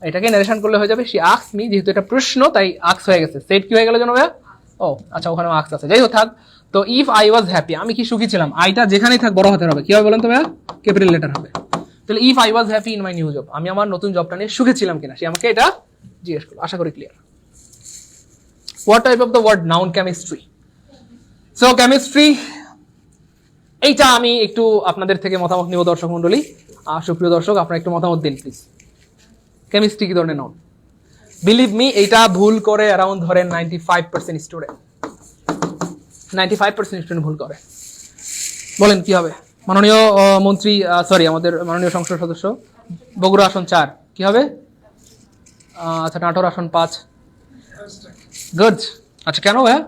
এটাকে নারেশন করলে হয়ে যাবে she asked me, যেহেতু এটা প্রশ্ন তাই আক্স হয়ে গেছে। সেট কি হয়ে গেল জানো ভাইয়া? ও আচ্ছা, ওখানে আক্স আছে, যাই হোক থাক। তো ইফ আই ওয়াজ হ্যাপি, আমি কি সুখী ছিলাম, আইটা যেখানেই থাক বড় হাতের হবে, কি হবে বলেন তো ভাইয়া? ক্যাপিটাল লেটার হবে। তাহলে if I was happy in my new job, আমি আমার নতুন জবটা নিয়ে সুখী ছিলাম কিনা, সে আমাকে এটা জিজ্ঞেস করলো। আশা করি clear. What type of the word noun chemistry? So chemistry, এইটা আমি একটু আপনাদের থেকে মতামত নিব দর্শক মন্ডলী। সুপ্রিয় দর্শক, আপনারা একটু মতামত দিন প্লিজ। কেমিস্ট্রি কি ধরনের নাউন? বিলিভ মি, এইটা ভুল করে অ্যারাউন্ড ধরেন 95% স্টুডেন্ট, 95% স্টুডেন্ট ভুল করে। বলেন কি হবে? মাননীয় মন্ত্রী, সরি, আমাদের মাননীয় সংসদ সদস্য, বগুড়া আসন 4 কি হবে? আচ্ছা, নাটোর আসন 5। গুড। আচ্ছা, কেন ভাইয়া?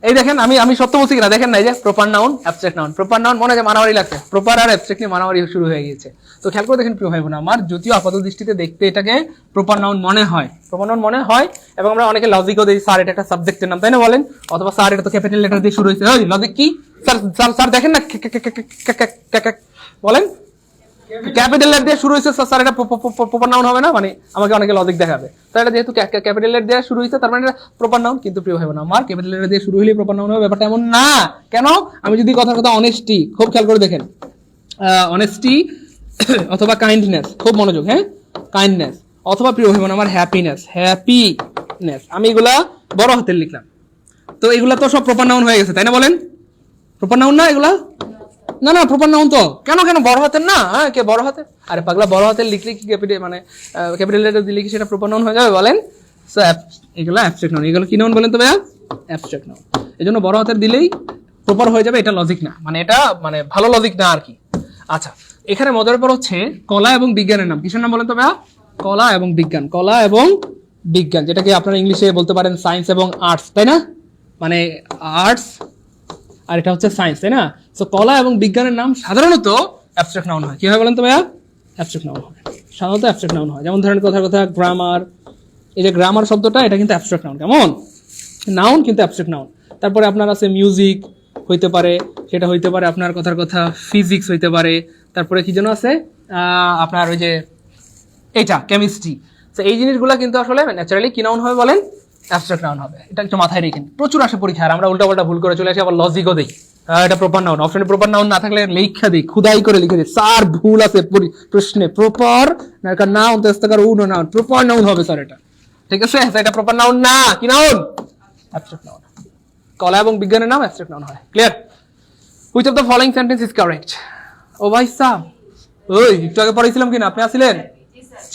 এই দেখেন, আমি সত্য বলছি কিনা দেখেন না, এই যে proper noun, abstract noun. Proper noun মনে হয় মারামারি লাগছে, প্রপার আর অ্যাবস্ট্রাক্ট নিয়ে মারামারি শুরু হয়ে গিয়েছে। তো খেয়াল করে দেখেন প্রিয় ভাই বোন আমার, যদিও আপাত দৃষ্টিতে দেখতে এটাকে প্রপার নাউন মনে হয়, প্রপার নাউন মনে হয়, এবং আমরা অনেকে লজিকও দিই, স্যার এটা একটা সাবজেক্টের নাম, তাই না বলেন? অথবা স্যার এটা তো ক্যাপিটাল লেটার দিয়ে শুরু হয়েছে, ওই লজিক কি? স্যার দেখেন না, বলেন ক্যাপিটাল লেটার দিয়ে শুরু হয়েছে, স্যার এটা প্রপার নাউন হবে না? মানে আমাকে অনেকে লজিক দেখাবে। তো এটা যেহেতু ক্যাপিটাল লেটার দিয়ে শুরু হয়েছে, তার মানে এটা প্রপার নাউন। কিন্তু প্রিয় ভাই বোন আমার, ক্যাপিটাল লেটার দিয়ে শুরু হলে প্রপার নাউন হবে, ব্যাপারটা এমন না। কেন? আমি যদি কথার কথা অনেস্টি, খুব খেয়াল করে দেখেন, অনেস্টি অথবা কাইন্ডনেস, খুব মনোযোগ, হ্যাঁ, কাইন্ডনেস, অথবা প্রিয় ভাই বোন আমার হ্যাপিনেস, আমি এগুলা বড় হাতের লিখলাম, তো এগুলা তো সব প্রপার নাউন হয়ে গেছে, তাই না বলেন? প্রপার নাউন না এগুলা? না না, প্রপার নাউন তো। কেন বড় হাতের না? হ্যাঁ, কে বড় হাতের? আরে পাগলা, বড় হাতের লিখলে কি ক্যাপিটাল, মানে ক্যাপিটাল লেটার দিলে কি সেটা প্রপার নাউন হয়ে যাবে বলেন? সো এগুলো অ্যাবস্ট্রাক্ট নাউন। এগুলো কি নাউন বলেন তো ভাইয়া? Abstract noun. এজন্য বড় হাতের দিলেই প্রপার হয়ে যাবে, এটা লজিক না, মানে এটা মানে ভালো লজিক না আর কি। আচ্ছা, এখানে মজার ব্যাপার হচ্ছে কলা এবং বিজ্ঞানের নাম কিসের নাম বলেন তো ভাইয়া? কলা এবং বিজ্ঞান, কলা এবং বিজ্ঞান, যেটাকে আপনারা ইংলিশে বলতে পারেন সায়েন্স এবং আর্টস, তাই না? মানে আর্টস আর এটা হচ্ছে সায়েন্স, তাই না? সো কলা এবং বিজ্ঞানের নাম সাধারণত অ্যাবস্ট্রাক্ট নাউন হয়। কি হয় বলেন তো ভাইয়া? অ্যাবস্ট্রাক্ট নাউন হয়, সাধারণত অ্যাবস্ট্রাক্ট নাউন হয়। যেমন ধরেন কথার কথা গ্রামার, এই যে গ্রামার শব্দটা, এটা কিন্তু অ্যাবস্ট্রাক্ট নাউন। কেমন? নাউন কিন্তু অ্যাবস্ট্রাক্ট নাউন। তারপরে আপনার আছে মিউজিক হইতে পারে, সেটা হইতে পারে আপনার কথার কথা ফিজিক্স হইতে পারে। তারপরে কি যেন আছে আপনার ওই যে এইটা কেমিস্ট্রি। তো এই জিনিসগুলো কিন্তু আসলে ন্যাচারালি কি নাউন হবে বলেন? অ্যাবস্ট্রাক্ট নাউন হবে। এটা একটু মাথায় রেখেন, প্রচুর আসে পরীক্ষা, আর আমরা উল্টাপাল্টা ভুল করে চলে আসি, আবার লজিকও দেই এটা প্রপার নাউন। অপশনে প্রপার নাউন না থাকলে লেখা দিই, খুদাই করে লিখে দিই, স্যার ভুল আছে প্রশ্নে, প্রপার নাউন তেস্তাকার নাউন, প্রপার নাউন হবে স্যার এটা। ঠিক আছে, এটা প্রপার নাউন না, কি নাউন? Abstract noun. কলা এবং বিজ্ঞানের নাম অ্যাবস্ট্রাক্ট নাউন হয়। Clear? Which of the following sentence is correct? ও ভাই সাব, ওই একটু আগে পড়াইছিলাম কিনা, আপনি আসিলেন?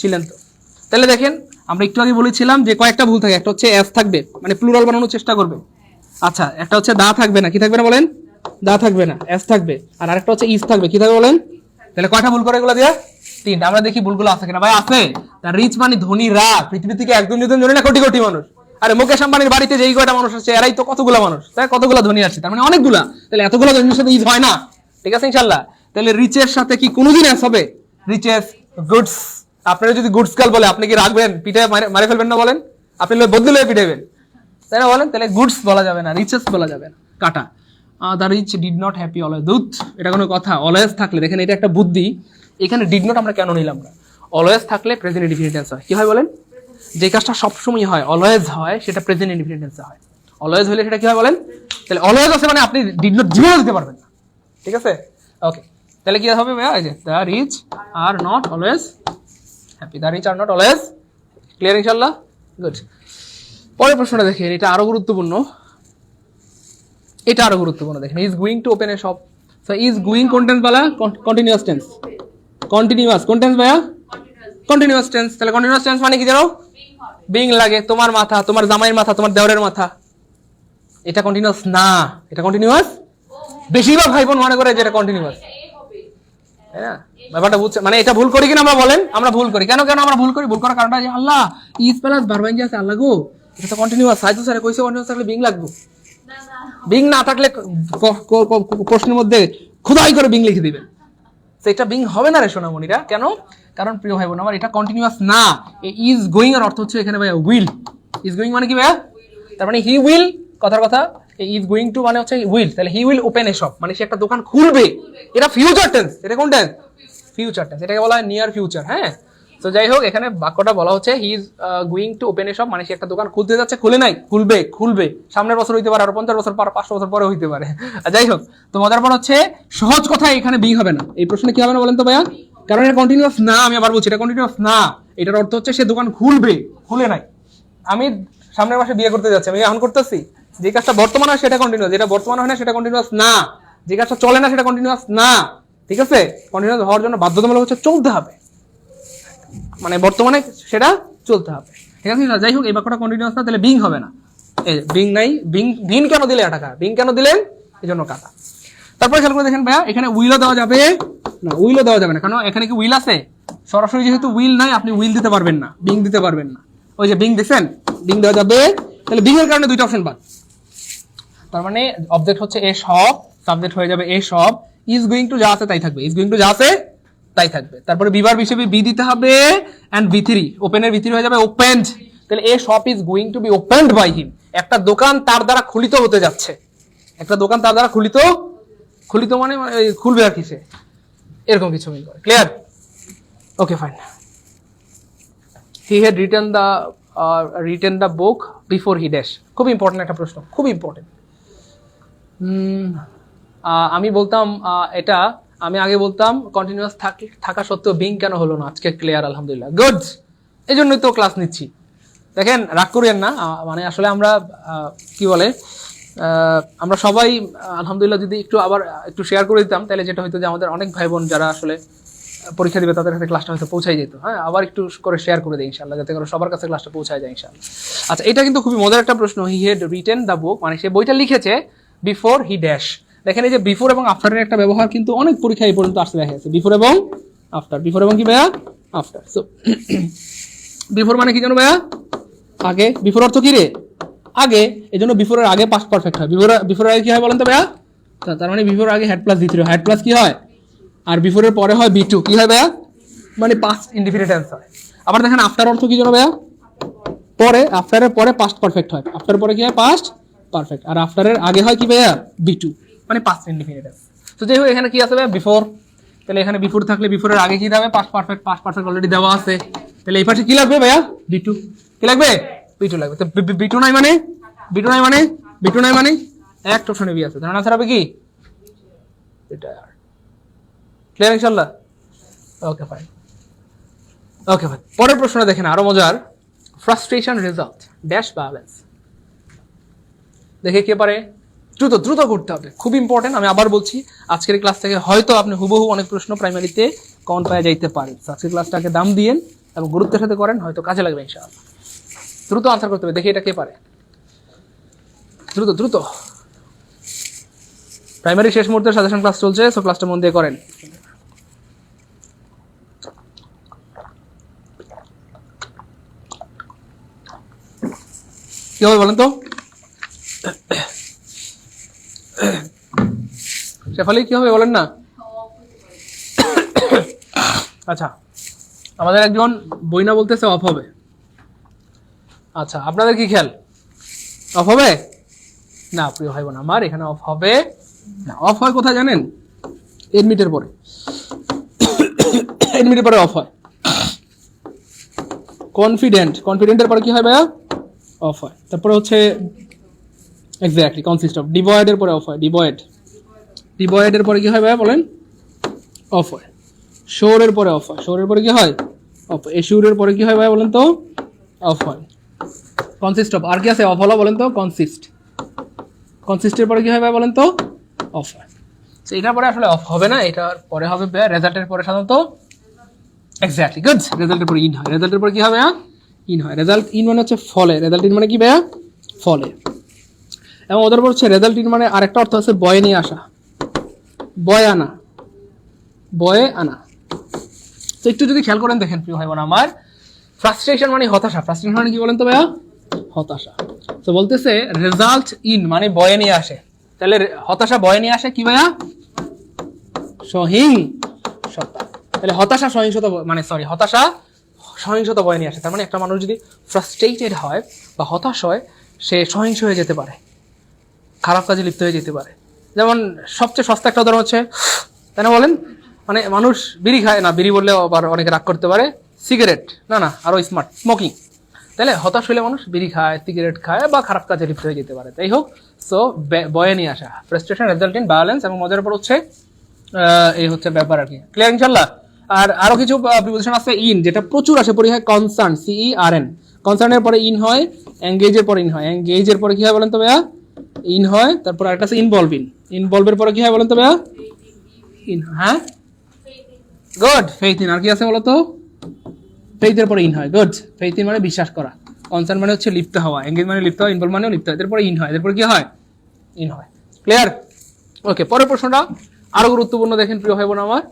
ছিলেন তো। তাহলে দেখেন, আমরা একটু আগে বলেছিলাম যে কয়েকটা ভুল থাকে। একটা হচ্ছে এস থাকবে, মানে প্লুরাল বানানোর চেষ্টা করবে। আচ্ছা, একটা হচ্ছে দা থাকবে না, কি থাকবে না বলেন? দা থাকবে না, এস থাকবে। আর আরেকটা হচ্ছে ইজ থাকবে, কি থাকবে বলেন? তাহলে কয়টা ভুল করে এগুলো দিয়ে? 3টা। আমরা দেখি ভুলগুলো আছে কিনা। ভাই আছে। তার রিচ মানে ধনীরা, পৃথিবী থেকে একজন দুজন জনে না, কোটি কোটি মানুষ। আরে মুকেশ আম্বানির বাড়িতে যেই কয়টা মানুষ আছে, এরাই তো কতগুলা মানুষ, তাই কতগুলা ধনী আছে, তার মানে অনেকগুলা। তাহলে এতগুলা ধনীর সাথে ইজ হয় না, ঠিক আছে ইনশাল্লাহ। তাহলে রিচের সাথে কি কোনোদিন এস হবে? Riches, goods. আপনারা যদি গুডস গার্ল বলে, আপনি কি রাখবেন? পিঠে মারে ফেলবেন না বলেন? আপনি বদলে লয়ে পিটাইবেন, তাই না বলেন? তাহলে গুডস বলা যাবে না, রিচেস বলা যাবে না, কাটা। The rich did not happy always, দুধ, এটা কোনো কথা? অলওয়েজ থাকলে, দেখেন এটা একটা বুদ্ধি। এখানে ডিড নট আমরা কেন নিলাম না? অলওয়েজ থাকলে প্রেজেন্ট ইনডিফিনিট টেন্স হয়। কি হয় বলেন? যে কাজটা সবসময় হয়, অলওয়েজ হয়, সেটা প্রেজেন্ট ইনডিফিনিট টেন্সে হয়। অলওয়েজ হলে সেটা কি হয় বলেন? তাহলে অলওয়েজ আছে মানে আপনি ডিড নট জীবনে দিতে পারবেন না, ঠিক আছে? ওকে, তাহলে কি হবে ভাইয়া? এই যে the rich are not always happy, the rich are not always. Clear ইনশাআল্লাহ? গুড। পরের প্রশ্নটা দেখেন, এটা আরো গুরুত্বপূর্ণ। এটা আরো গুরুত্বপূর্ণ, দেখেন। Is going to open A shop. So is going কোন টেন্স বলা? Continuous tense. কন্টিনিউয়াস কোন টেন্স ভাইয়া? Continuous tense. তাহলে কন্টিনিউয়াস টেন্স মানে কি জানো? বিং লাগে। তোমার মাথা, তোমার জামাইয়ের মাথা, তোমার দেওরের মাথা। এটা কন্টিনিউয়াস না, এটা কন্টিনিউয়াস। বেশিরভাগ ভাই বোন মনে করে যে এটা কন্টিনিউয়াস, তাই না? ব্যাপারটা বুঝছে? মানে এটা ভুল করি কিনা আমরা বলেন? আমরা ভুল করি। কেন কেন আমরা ভুল করি? ভুল করার কারণটা যে আল্লাহ ইজ প্লাস ভার্ব ইন আছে, আল্লাহ গো এটা তো কন্টিনিউয়াস। সাইদু স্যার কইছে কন্টিনিউয়াস থাকলে বিং লাগবে। বিং না থাকলে প্রশ্নের মধ্যে খোদাই করে বিং লিখে দিবেন, সেটা বিং হবে না রে সোনামণিরা। কেন? কারণ প্রিয় ভাই বোন আমার, এটা কন্টিনিউয়াস না। ইজ গোয়িং এর অর্থ হচ্ছে এখানে ভাইয়া উইল। ইজ গোয়িং মানে কি ভাইয়া? তার মানে হি উইল, কথার কথা। ইজ গোয়িং টু মানে হচ্ছে উইল, তাহলে he will open A shop, মানে সে একটা দোকান খুলবে। এটা ফিউচার টেন্স। এটা কোন টেন্স? Future tense. এটাকে বলা হয় নিয়ার ফিউচার। হ্যাঁ, তো যাই হোক, এখানে বাক্যটা বলা হচ্ছে he is going to open A shop, মানে সে একটা দোকান খুলতে যাচ্ছে, খুলে নাই, খুলবে। খুলবে সামনের বছর হইতে পারে, আর 50 বছর পর, 500 বছর পরে হইতে পারে। যাই হোক, তো মজার পর হচ্ছে সহজ কথা, এখানে বি হবে না। এই প্রশ্নে কি হবে না বলেন তো ভাইয়া? কারণ এটা কন্টিনিউয়াস না। আমি আবার বলছি, এটা কন্টিনিউয়াস না। এটার অর্থ হচ্ছে সে দোকান খুলবে, খুলে নাই। আমি সামনের মাসে বিয়ে করতে যাচ্ছি, আমি এখন করতেছি। যে কাজটা বর্তমান হয় সেটা কন্টিনিউয়াস, যেটা বর্তমান হয় না সেটা কন্টিনিউয়াস না। যে কাজটা চলে না সেটা কন্টিনিউয়াস না, ঠিক আছে? কন্টিনিউয়াস হওয়ার জন্য বাধ্যতামূলক হচ্ছে চলতে হবে, মানে বর্তমানে সেটা চলতে হবে, ঠিক আছে? যাই হোক, এই বাক্যটা কন্টিনিউয়াস না, তাহলে বিং হবে না। এই বিং নাই, বিং কেন দিলে টাকা? বিং কেন দিলেন? এই জন্য কাটা। তারপরে খেয়াল করে দেখেন ভাইয়া, এখানে উইলও দেওয়া যাবে না, উইলও দেওয়া যাবে না। কারণ এখানে কি উইল আছে? সরাসরি যেহেতু উইল নাই, আপনি উইল দিতে পারবেন না, বিং দিতে পারবেন না। ওই যে বিং দেখছেন, বিং দেওয়া যাবে। তাহলে বিং এর কারণে দুইটা অপশন বাদ। তার মানে অবজেক্ট হচ্ছে এ সব, সাবজেক্ট হয়ে যাবে এ সব। ইজ গোয়িং টু যা আছে তাই থাকবে, ইজ গোয়িং টু যা আছে তাই থাকবে। তারপরে বিভার্ব হিসেবে বি দিতে হবে, এন্ড বি3, ওপেনের বি3 হয়ে যাবে ওপেন্ড। তাহলে a shop is going to be opened by him, একটা দোকান তার দ্বারা খুলিত হতে যাচ্ছে। একটা দোকান তার দ্বারা খুলিত, খুলিত মানে খুলবে আর কিসে, এরকম কিছু মিন করে। Clear? Okay fine. He had written the book before he dash. খুব ইম্পর্টেন্ট একটা প্রশ্ন, খুব ইম্পর্টেন্ট। আমি বলতাম এটা, আমি আগে বলতাম কন্টিনিউয়াস থাকা সত্ত্বেও বিং কেন হলো না? আজকে ক্লিয়ার, আলহামদুলিল্লাহ, গুড। এই জন্যই তো ক্লাস নিচ্ছি। দেখেন, রাগ করেন না, মানে আসলে আমরা কি বলে, আমরা সবাই আলহামদুলিল্লাহ যদি একটু আবার একটু শেয়ার করে দিতাম, তাহলে যেটা হইতো যে আমাদের অনেক ভাই বোন যারা আসলে পরীক্ষা দিবে তাদের কাছে ক্লাসটা হয়তো পৌঁছাই যেত। হ্যাঁ, আবার একটু করে শেয়ার করে দিই ইনশাআল্লাহ, যাতে করে সবার কাছে ক্লাসটা পৌঁছায় যায় ইনশাআল্লাহ। আচ্ছা, এটা কিন্তু খুবই মজার একটা প্রশ্ন। He had written the book, মানে সে বইটা লিখেছে বিফোর হি ড্যাশ। দেখেন, এই যে বিফোর এবং আফটারের একটা ব্যবহার কিন্তু অনেক পরীক্ষায় এই পর্যন্ত আসতে দেখা গেছে, বিফোর এবং আফটার। বিফোর এবং কি ভাইয়া? আফটার। সো বিফোর মানে কি জানো ভাইয়া? আগে। বিফোর অর্থ কি রে? আগে। এই জন্য বিফোরের আগে পাস্ট পারফেক্ট হয়। বিফোরের আগে কি হয় বলেন তো ভাইয়া? তার মানে বিফোর আগে হ্যাড প্লাস বি3, হ্যাড প্লাস কি হয়? আর বিফোরের পরে হয় বি2, কি হয় ভাইয়া? মানে পাস্ট ইনডিফিনিট টেন্স হয়। আবার দেখেন, আফটার অর্থ কি জানো ভাইয়া? পরে। আফটারের পরে পাস্ট পারফেক্ট হয়, আফটার পরে কি হয়? Past perfect. আর আফটারের আগে হয় কি ভাইয়া? বি2, মানে পাস্ট ইনডিফিনিট টেন্স। তো যাই হোক, এখানে কি আছে ভাইয়া? বিফোর। তাহলে এখানে বিফোর থাকলে বিফোরের আগে কি হবে? Past perfect. Past perfect already দেওয়া আছে, তাহলে এই পাশে কি লাগবে ভাইয়া? বি2। কি লাগবে? বি2 লাগবে। তো বি2 নাই মানে, বি2 নাই মানে, বি2 নাই মানে একটা অপশনে বি আছে, তার আনসার হবে কি? রিটায়ার। ক্লিয়ার ইনশাআল্লাহ? Okay fine, okay fine. পরের প্রশ্নটা দেখেন, আরো মজার। Frustration result dash balance. দেখে কে পারে? দ্রুত দ্রুত করতে হবে, খুব ইম্পর্টেন্ট। আমি আবার বলছি, আজকের ক্লাস থেকে হয়তো আপনি হুবহু অনেক প্রশ্ন প্রাইমারিতে কমন পাওয়া যাইতে পারে। আজকের ক্লাসটাকে দাম দিয়েন এবং গুরুত্বের সাথে করেন, হয়তো কাজে লাগবে ইনশাআল্লাহ। দ্রুত আনসার করতে হবে, দেখি এটা কে পারে। দ্রুত দ্রুত। প্রাইমারি শেষ মুহূর্তে সাজেশন ক্লাস চলছে, সো ক্লাসটা মন দিয়ে করেন। কি হবে বলেন তো? শেফালি কি হবে বলেন না? আচ্ছা, আমাদের একজন বইনা বলতেছে অফ হবে। আচ্ছা, আপনাদের কি খেয়াল অফ হবে? না প্রিয় ভাই বোন আমার, এখানে অফ হবে না। অফ হয় কোথায় জানেন? এডমিটের পরে। এডমিটের পরে অফ হয়। কনফিডেন্টের পরে কি হয় ভাইয়া? অফ হয়। তারপরে হচ্ছে এক্স্যাক্টলি কনসিস্ট অফ। ডিভয়েডের পরে অফ হয়। ডিভয়েডের পরে কি হয় ভাইয়া বলেন? অফ হয়। শোরের পরে অফ হয়। শোরের পরে কি হয়? অফ হয়। এশিউরের পরে কি হয় ভাইয়া বলেন তো? অফ হয়। Consist of. আর কি আছে অফ হলো বলেন তো? কনসিস্টের পরে কি হয় ভাইয়া বলেন তো? অফ হয়। তো এটার পরে আসলে অফ হবে না, এটার পরে হবে ভাইয়া রেজাল্টের পরে সাধারণত এক্স্যাক্টলি গুড। রেজাল্টের পরে ইন হয়। রেজাল্টের পরে কি হবে? ইন হয়। রেজাল্ট ইন মানে হচ্ছে ফলে। রেজাল্ট ইন মানে কি ভাইয়া? ফলে। এবং ওদের পর হচ্ছে রেজাল্ট ইন মানে আরেকটা অর্থ আছে বয়ে নিয়ে আসা, বয়ে আনা। তো একটু যদি খেয়াল করেন দেখেন প্রিয় ভাই বোন আমার, ফ্রাস্ট্রেশন মানে হতাশা। ফ্রাস্ট্রেশন মানে কি বলেন তো ভাইয়া? হতাশা। তো বলতেছে রেজাল্ট ইন মানে বয়ে নিয়ে আসে। তাহলে হতাশা বয়ে নিয়ে আসে কি ভাইয়া? সহিংসতা। তাহলে হতাশা সহিংসতা মানে হতাশা সহিংসতা বয়ে নিয়ে আসে। তার মানে একটা মানুষ যদি ফ্রাস্ট্রেটেড হয় বা হতাশ হয়, সে সহিংস হয়ে যেতে পারে, খারাপ কাজে লিপ্ত হয়ে যেতে পারে। যেমন সবচেয়ে সস্তা একটা উদাহরণ হচ্ছে, তাই না বলেন? মানে মানুষ বিড়ি খায় না, বিড়ি বললেও আবার অনেকে রাগ করতে পারে, সিগারেট না আরো স্মার্ট স্মোকিং। তাহলে হতাশ হলে মানুষ বিড়ি খায়, সিগারেট খায় বা খারাপ কাজে লিপ্ত হয়ে যেতে পারে। তাই হোক, সো বয়ে নিয়ে আসা, ফ্রাস্ট্রেশন রেজাল্ট ইন ভায়োলেন্স। এবং মজার উপর হচ্ছে এই হচ্ছে ব্যাপার আর কি। ক্লিয়ার ইনশাল্লাহ? আর আরো কিছু প্রিপোজিশন আছে ইন, যেটা প্রচুর আসে পরীক্ষায়। Concern, CERN। কনসার্নের পরে ইন হয়, এঙ্গেজের পরে ইন হয়। এঙ্গেজের পরে কি হয় বলেন তো ভাইয়া? ইন হয়। তারপর আরেকটা আছে ইনভলভের পরে কি হয় বলেন তো ভাইয়া? ইন। হ্যাঁ গুড। Faith in. আর কি আছে বলতো? ফেইথের পরে ইন হয়। গুড। ফেইথ ইন মানে বিশ্বাস করা। কনসার্ন মানে হচ্ছে লিপ্ত হওয়া। এঙ্গেজ মানে লিপ্ত হওয়া। ইনভলভ মানেও লিপ্ত হয়। এরপরে ইন হয়। এরপর কি হয়? ইন হয়। ক্লিয়ার? ওকে, পরের প্রশ্নটা আরো গুরুত্বপূর্ণ দেখেন প্রিয় ভাই বোন আমার।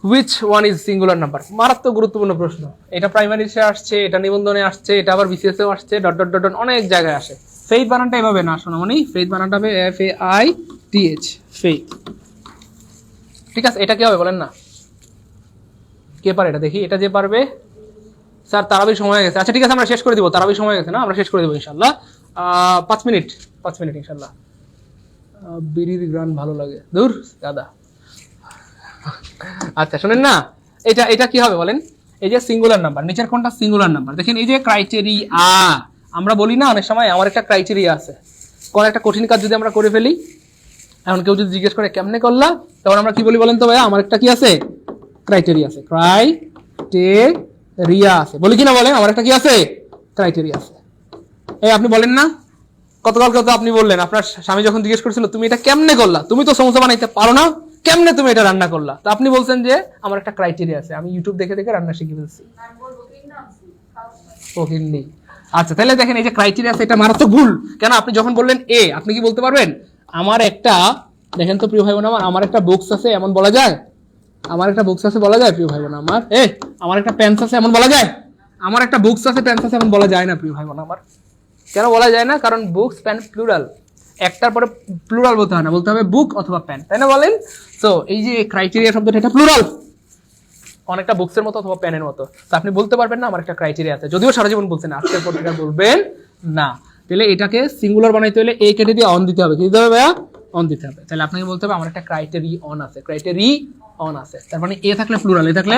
Which one is singular number? মারাত্মক গুরুত্বপূর্ণ প্রশ্ন। এটা প্রাইমারিতে আসছে, এটা নিবন্ধনে আসছে, এটা আবার বিসিএস এও আসছে, ডট ডট ডট ডট অনেক জায়গায় আসে। ফেইথ বানানটা এভাবে না, শোনো মানে ফেইথ বানানটা হবে FAITH, ফেইথ। ঠিক আছে, এটা কি হবে বলেন না? কে পারে এটা দেখি? এটা যে পারবে। স্যার তারাবির সময় হয়ে গেছে। আচ্ছা ঠিক আছে, আমরা শেষ করে দিব। তারাবির সময় হয়ে গেছে না, আমরা শেষ করে দেবো ইনশাল্লাহ। 5 মিনিট ইনশাল্লাহ। বিড়ির গ্রান ভালো লাগে, দূর দাদা। আচ্ছা শুনেন না, এটা কি হবে বলেন? এই যে সিঙ্গুলার নাম্বার, নিচের কোনটা সিঙ্গুলার নাম্বার? দেখেন এই যে ক্রাইটেরিয়া, আমরা বলি না অনেক সময় আমার একটা ক্রাইটেরিয়া আছে। কোন একটা কঠিন কাজ যদি আমরা করে ফেলি, এখন কেউ যদি জিজ্ঞেস করে কেমনে করলা, তখন আমরা কি বলি বলেন তো ভাইয়া? আমার একটা কি আছে? ক্রাইটেরিয়া আছে। ক্রাইটেরিয়া আছে বলি কিনা বলেন? আমার একটা কি আছে? ক্রাইটেরিয়া আছে। এই আপনি বলেন না, গতকালকে তো আপনি বললেন আপনার স্বামী যখন জিজ্ঞেস করছিল তুমি এটা কেমনে করলা, তুমি তো সমোসা বানাইতে পারো না, কেমনে তুমি এটা রান্না করলা? তো আপনি বলছেন যে আমার একটা ক্রাইটেরিয়া আছে, আমি ইউটিউব দেখে দেখে রান্না শিখে ফেলছি। আচ্ছা তাহলে দেখেন এই যে ক্রাইটেরিয়া আছে, এটা মারাত্মক ভুল। কেন? আপনি যখন বললেন এ, আপনি কি বলতে পারবেন আমার একটা, দেখেন তো প্রিয় ভাই বোন আমার একটা বুকস আছে এমন বলা যায়? আমার একটা বুকস আছে বলা যায় প্রিয় ভাই বোন আমার? আমার একটা পেন্স আছে এমন বলা যায়? আমার একটা বুকস আছে পেন্স আছে এমন বলা যায় না প্রিয় ভাই বোন আমার। কেন বলা যায় না? কারণ বুকস পেন প্লুরাল, একটার পরে প্লুরাল বলতে হয় না, বলতে হবে বুক অথবা পেন, তাই না বলেন? তো এই যে ক্রাইটেরিয়া শব্দটা, এটা প্লুরাল, অনেকটা বুকসের মতো অথবা পেনের মতো। তো আপনি বলতে পারবেন না আমার একটা ক্রাইটেরিয়া আছে, যদিও সারা জীবন বলছেন, আজকের পর থেকে বলবেন না। তাহলে এটাকে সিঙ্গুলার বানাইতে হলে এ কেটে দিয়ে অন দিতে হবে। কি দিতে হবে ভাইয়া? অন দিতে হবে। তাহলে আপনাকে বলতে হবে আমার একটা ক্রাইটেরিয়ন আছে, ক্রাইটেরিয়ন আছে। তার মানে এ থাকলে প্লুরাল, এ থাকলে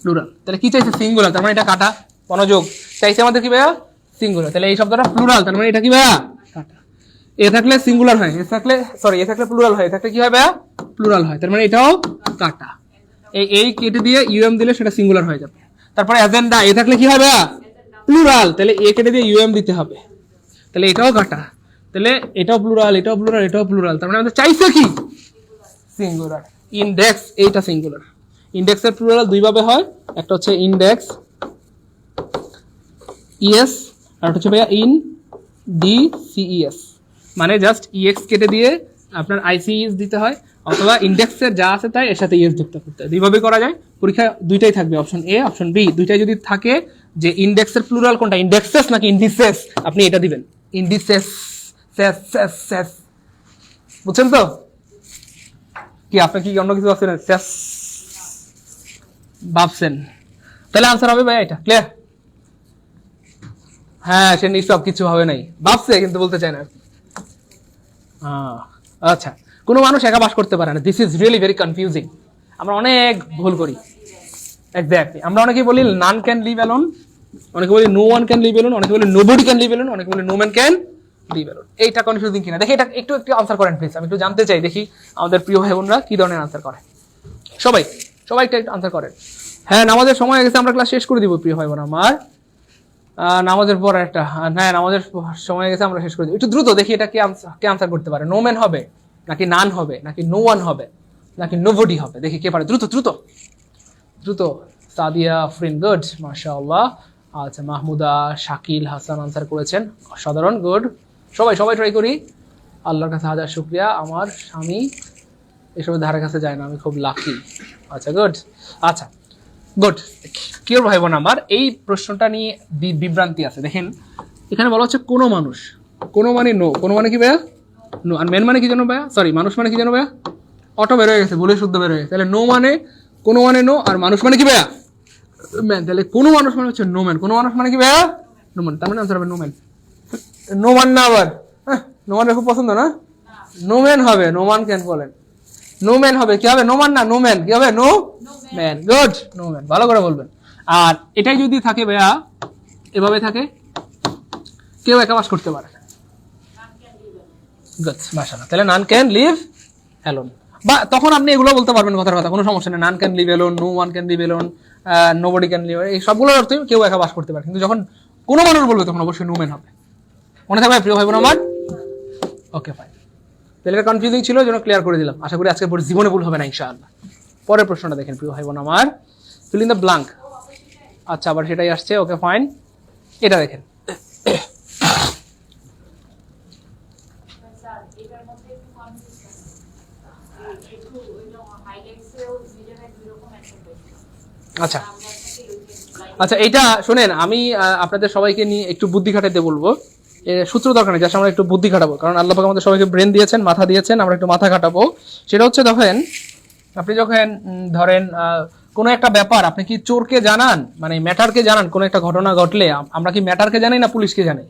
প্লুরাল। তাহলে কি চাইছে? সিঙ্গুলার, তার মানে এটা কাটা। মনোযোগ, চাইছে আমাদের কি ভাইয়া? সিঙ্গুলার। তাহলে এই শব্দটা প্লুরাল, তার মানে এটা কি ভাইয়া? কাটা। এ থাকলে সিঙ্গুলার হয়, এ থাকলে এ থাকলে প্লুরাল হয়, এ থাকলে কি হয় ভাইয়া? প্লুরাল হয়। তার মানে এটাও কাটা। এই কেটে দিয়ে ইউএম দিলে সেটা সিঙ্গুলার হয়ে যাবে। তারপরে এজেন্ডা, এ থাকলে কি হয় ভাইয়া? প্লুরাল, তাহলে এ কেটে দিয়ে ইউএম দিতে হবে, তাহলে এটাও কাটা, তাহলে এটাও প্লুরাল, এটাও প্লুরাল, এটাও প্লুরাল, তার মানে আমাদের চাইছে কি সিঙ্গুলার। ইন্ডেক্স এইটা সিঙ্গুলার, ইন্ডেক্সের প্লুরাল দুই ভাবে হয়, একটা হচ্ছে ইন্ডেক্স ইএস আর একটা হচ্ছে ভাইয়া ইন ডি সিইএস, মানে জাস্ট ইএক্স কেটে দিয়ে আপনার আইসিএস দিতে হয়, অথবা ইন্ডেক্সের যা আছে তাই এর সাথে ইএস যুক্ত করতে হয়, দুইভাবে করা যায়। পরীক্ষা দুইটাই থাকবে, অপশন এ অপশন বি, দুইটাই যদি থাকে যে ইন্ডেক্সের প্লুরাল কোনটা, ইন্ডেক্সেস নাকি ইন্ডিসেস, আপনি এটা দিবেন ইন্ডিসেস, সেস সেস সেস, বুঝছেন তো? কি আপনি কি অন্য কিছু ভাবছেন? সেস ভাবছেন, তাহলে আনসার হবে ভাই এটা, ক্লিয়ার? হ্যাঁ, সে নিশ্চয় কিছু হবে নাই, ভাবছে কিন্তু বলতে চায় না। আচ্ছা, কোনো মানুষ একা বাস করতে পারে না, this is really very confusing, আমরা অনেক ভুল করি। এক্স্যাক্টলি, আমরা অনেকেই বলি নান ক্যান লিভ অ্যালোন, অনেকে বলি no one can live alone, অনেকে বলি নোবডি ক্যান লিভ অ্যালোন, অনেকে বলি no man can live alone. এইটা কনফিউজিং কিনা দেখি, এটা একটু একটু আনসার করেন প্লিজ, আমি একটু জানতে চাই, দেখি আমাদের প্রিয় ভাই বোনরা কি ধরনের আনসার করে। সবাই সবাই একটু আনসার করেন। হ্যাঁ, নামাজের সময় হয়ে গেছে, আমরা ক্লাস শেষ করে দিব প্রিয় ভাই বোন আমার। নামাজের পর একটা, হ্যাঁ নামাজের সময় গেছে, আমরা শেষ করে দিই। একটু দ্রুত দেখি এটা কে আনসার করতে পারে, নো ম্যান হবে নাকি নান হবে নাকি নো ওয়ান হবে নাকি নোবডি হবে, দেখি কে পারে, দ্রুত দ্রুত দ্রুত। সাদিয়া আফরিন, গুড, মাশাআল্লাহ। আচ্ছা, মাহমুদা, শাকিল হাসান আনসার করেছেন, অসাধারণ, গুড। সবাই সবাই ট্রাই করি, আল্লাহর কাছে হাজার শুকরিয়া, আমার স্বামী এসবের ধারে কাছে যায় না, আমি খুব লাকি। আচ্ছা, গুড। আচ্ছা, গুড। কেউ ভাই বোন আমার, এই প্রশ্নটা নিয়ে বিভ্রান্তি আছে। দেখেন এখানে বলা হচ্ছে কোনো মানুষ, কোনো মানে নো, কোনো মানে কি ভাইয়া নো, আর মেন মানে কি জানো ভাইয়া, সরি মানুষ মানে কি জানো ভাইয়া, অটো বের হয়ে গেছে, বলে শুদ্ধ বের হয়ে গেছে, তাহলে নো মানে, কোনো মানে নো, আর মানুষ মানে কি ভাইয়া ম্যান, তাহলে কোনো মানুষ মানে হচ্ছে নো ম্যান, কোনো মানুষ মানে কি ভাইয়া নো ম্যান, তার মানে আনসার হবে নো ম্যান। নো মান না আবার, হ্যাঁ নো মান খুব পছন্দ না, নো ম্যান হবে, নো মান কেন বলেন, নো ম্যান হবে, কি হবে, নো মান না নো ম্যান, কি হবে, no man, good, no man, ভালো করে বলবেন। আর এটাই যদি থাকে ভাইয়া, এভাবে থাকে, কেউ একা বাস করতে পারে, গুড, মাশাআল্লাহ, তাহলে নান ক্যান লিভ অ্যালোন, বা তখন আপনি এগুলো বলতে পারবেন কথার কথা, কোনো সমস্যা নেই, none can live alone, no one can live alone, nobody can live, এই সবগুলোর অর্থে কেউ একা বাস করতে পারে, কিন্তু যখন কোনো মানুষ বলবে তখন অবশ্যই নো ম্যান হবে, মনে থাকবে প্রিয় ভাই বোন আমার? ওকে ফাইন, তাহলে এটা কনফিউজিং ছিল, জন্য ক্লিয়ার করে দিলাম, আশা করি আজকে পরে জীবনে ভুল হবে না ইনশাআল্লাহ। পরের প্রশ্নটা দেখেন প্রিয় ভাই বোন আমার, ফিল ইন দ্য ব্ল্যাঙ্ক। আচ্ছা, আবার সেটাই আসছে, ওকে ফাইন, এটা দেখেন, আচ্ছা আচ্ছা, এটা শোনেন, আমি আপনাদের সবাইকে নিয়ে একটু বুদ্ধি খাটাতে বলবো, সূত্র দরকার নেই, জাস্ট আমরা একটু বুদ্ধি খাটাবো, কারণ আল্লাহ পাক আমাদের সবাইকে ব্রেন দিয়েছেন, মাথা দিয়েছেন, আমরা একটু মাথা খাটাবো। সেটা হচ্ছে দেখেন, আপনি যখন ধরেন কোনো একটা ব্যাপার, আপনি কি চোরকে জানান, মানে ম্যাটারকে জানান, কোনো একটা ঘটনা ঘটলে আমরা কি ম্যাটারকে জানাই না পুলিশকে জানাই?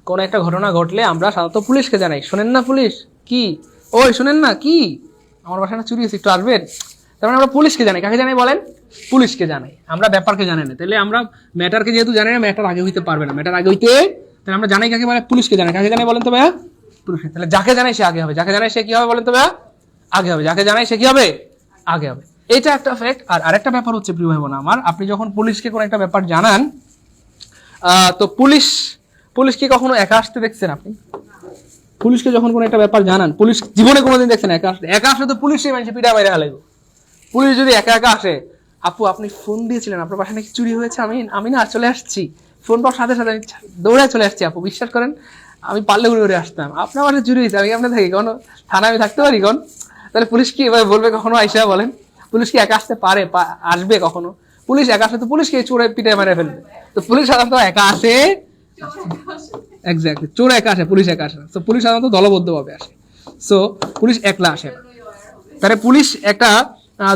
কোনো একটা ঘটনা ঘটলে আমরা সাধারণত পুলিশকে জানাই, শোনেন না পুলিশ কি, ওই শোনেন না কি, আমার বাসায় না চুরি হয়েছে, একটু আসবেন, তার মানে আমরা পুলিশকে জানাই, কাকে জানাই বলেন, পুলিশকে জানাই, আমরা ব্যাপারকে জানাই না। তাহলে আমরা ম্যাটারকে যেহেতু জানি না, ম্যাটার আগে হইতে পারবে না, ম্যাটার আগে হইতে, তাহলে আমরা জানাই কাকে বলে, পুলিশকে জানাই, কাকে জানাই বলেন তো ভাইয়া, পুলিশকে। তাহলে যাকে জানাই সে আগে হবে, যাকে জানাই সে কি হবে বলেন তো ভাইয়া, আগে হবে, যাকে জানাই সে কি হবে, আগে হবে, এটা একটা ফ্যাক্ট। আর আরেকটা ব্যাপার হচ্ছে প্রিয় ভাই বোন আমার, আপনি যখন পুলিশকে কোনো একটা ব্যাপার জানান, তো পুলিশ কি কখনো একা আসতে দেখছেন আপনি? পুলিশকে যখন কোনো একটা ব্যাপার জানান, পুলিশ জীবনে কোনোদিন দেখছেন একা আসলে? একা আসলে তো পুলিশ সেই মানুষের পিঠা বাইরে হালাইব। পুলিশ যদি একা একা আসে, আপু আপনি ফোন দিয়েছিলেন, আপনার বাসায় নাকি চুরি হয়েছে, আমি না চলে আসছি, ফোন পাওয়ার সাথে সাথে আমি দৌড়ে চলে আসছি, আপু বিশ্বাস করেন আমি পারলে ঘুরে ঘুরে আসতাম, আপনার বাসায় চুরি হয়েছে, আমি আপনার থাকি কোনো থানা আমি থাকতে পারি কোন? তাহলে পুলিশ কি এভাবে বলবে কখনো আইসা বলেন? পুলিশ কি একা আসতে পারে, আসবে কখনো? পুলিশ একা আসলে তো পুলিশকে চোরে পিঠে মেরে ফেলবে, তো পুলিশ সাধারণত একা আসে, এক্স্যাক্টলি, চোর একা আসে, পুলিশ একা আসে না। তো পুলিশ সাধারণত দলবদ্ধভাবে আসে, সো পুলিশ একলা আসে না। তাহলে পুলিশ একটা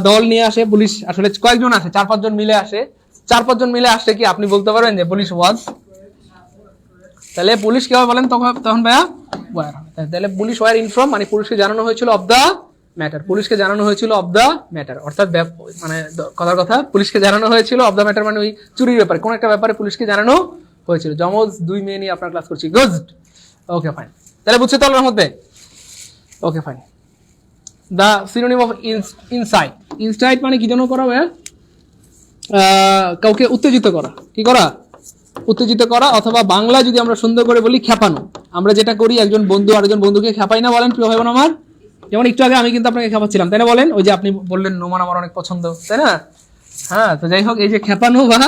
দল নিয়ে আসে, পুলিশ আসলে কয়েকজন আসে, 4-5 জন মিলে আসে, 4-5 জন মিলে আসলে কি আপনি বলতে পারবেন যে পুলিশ ওয়াজ? তাহলে পুলিশ কি হবে বলেন তখন ভাইয়া, ওয়ার হবে। তাহলে পুলিশ ওয়ার ইনফর্ম, মানে পুলিশকে জানানো হয়েছিল অফ দা ম্যাটার, পুলিশকে জানানো হয়েছিল অফ দা ম্যাটার, অর্থাৎ মানে কথার কথা, পুলিশকে জানানো হয়েছিল অফ দা ম্যাটার, মানে ওই চুরির ব্যাপারে, কোন একটা ব্যাপারে পুলিশকে জানানো হয়েছিল। জমজ 2 মেয়ে নিয়ে আপনার ক্লাস করছি, গুড, ওকে ফাইন, তাহলে বুঝছে তো আল্লাহর মধ্যে, okay fine. The synonym of insight, insight মানে কি যেন করা ভাইয়া, কাউকে উত্তেজিত করা, কি করা, উত্তেজিত করা, অথবা বাংলা যদি আমরা সুন্দর করে বলি খেপানো। আমরা যেটা করি, একজন বন্ধু আরেকজন বন্ধুকে খেপাই না বলেন প্রিয় ভাই বোন আমার? যেমন একটু আগে আমি কিন্তু আপনাকে খেপাচ্ছিলাম, তাই না বলেন? ওই যে আপনি বললেন নোমান আমার অনেক পছন্দ, তাই না? হ্যাঁ, তো যাই হোক, এই যে খেপানো বা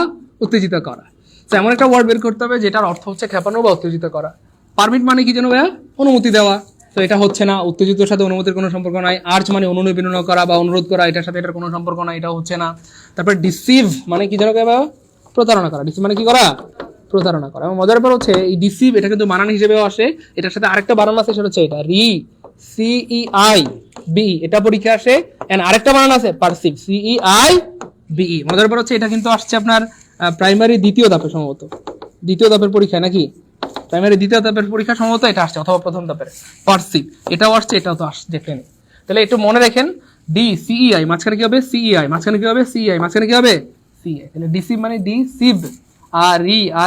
উত্তেজিত করা, তো এমন একটা ওয়ার্ড বের করতে হবে যেটার অর্থ হচ্ছে খেপানো বা উত্তেজিত করা। পারমিট মানে কি যেন ভাইয়া? অনুমতি দেওয়া। তো এটা হচ্ছে না, উত্তেজিতের সাথে অনুমতির কোনো সম্পর্ক নাই। আর্চ মানে অনুনয় করা বা অনুরোধ করা, এটার সাথে এটার কোনো সম্পর্ক নাই, এটাও হচ্ছে না। তারপর ডিসিভ মানে কি যেন ভাইয়া? প্রতারণা করা। ডিসিভ মানে কি করা? প্রতারণা করা। এবং মজার ব্যাপার হচ্ছে এই ডিসিভ, এটা কিন্তু বানান হিসেবেও আসে, এটার সাথে আরেকটা বানান আছে, সেটা হচ্ছে এটা CEI BE, এটা পরীক্ষা আসে। এন্ড আরেকটা বানান আছে পারসিভ, CEI BE। মজার ব্যাপার হচ্ছে এটা কিন্তু আসছে আপনার প্রাইমারি দ্বিতীয় ধাপে, সম্ভবত দ্বিতীয় ধাপের পরীক্ষা, নাকি প্রাইমারি দ্বিতীয় ধাপের পরীক্ষা সম্ভবত এটা আসছে, অথবা প্রথম ধাপের পারসিভ, এটাও আসছে, এটাও তো আসছে, দেখলেন। তাহলে একটু মনে রাখেন, DCEI মাঝখানে কি হবে? CEI মাঝখানে কি হবে? CEI মাঝখানে কি হবে? CEI। তাহলে ডিসিভ মানে deceive,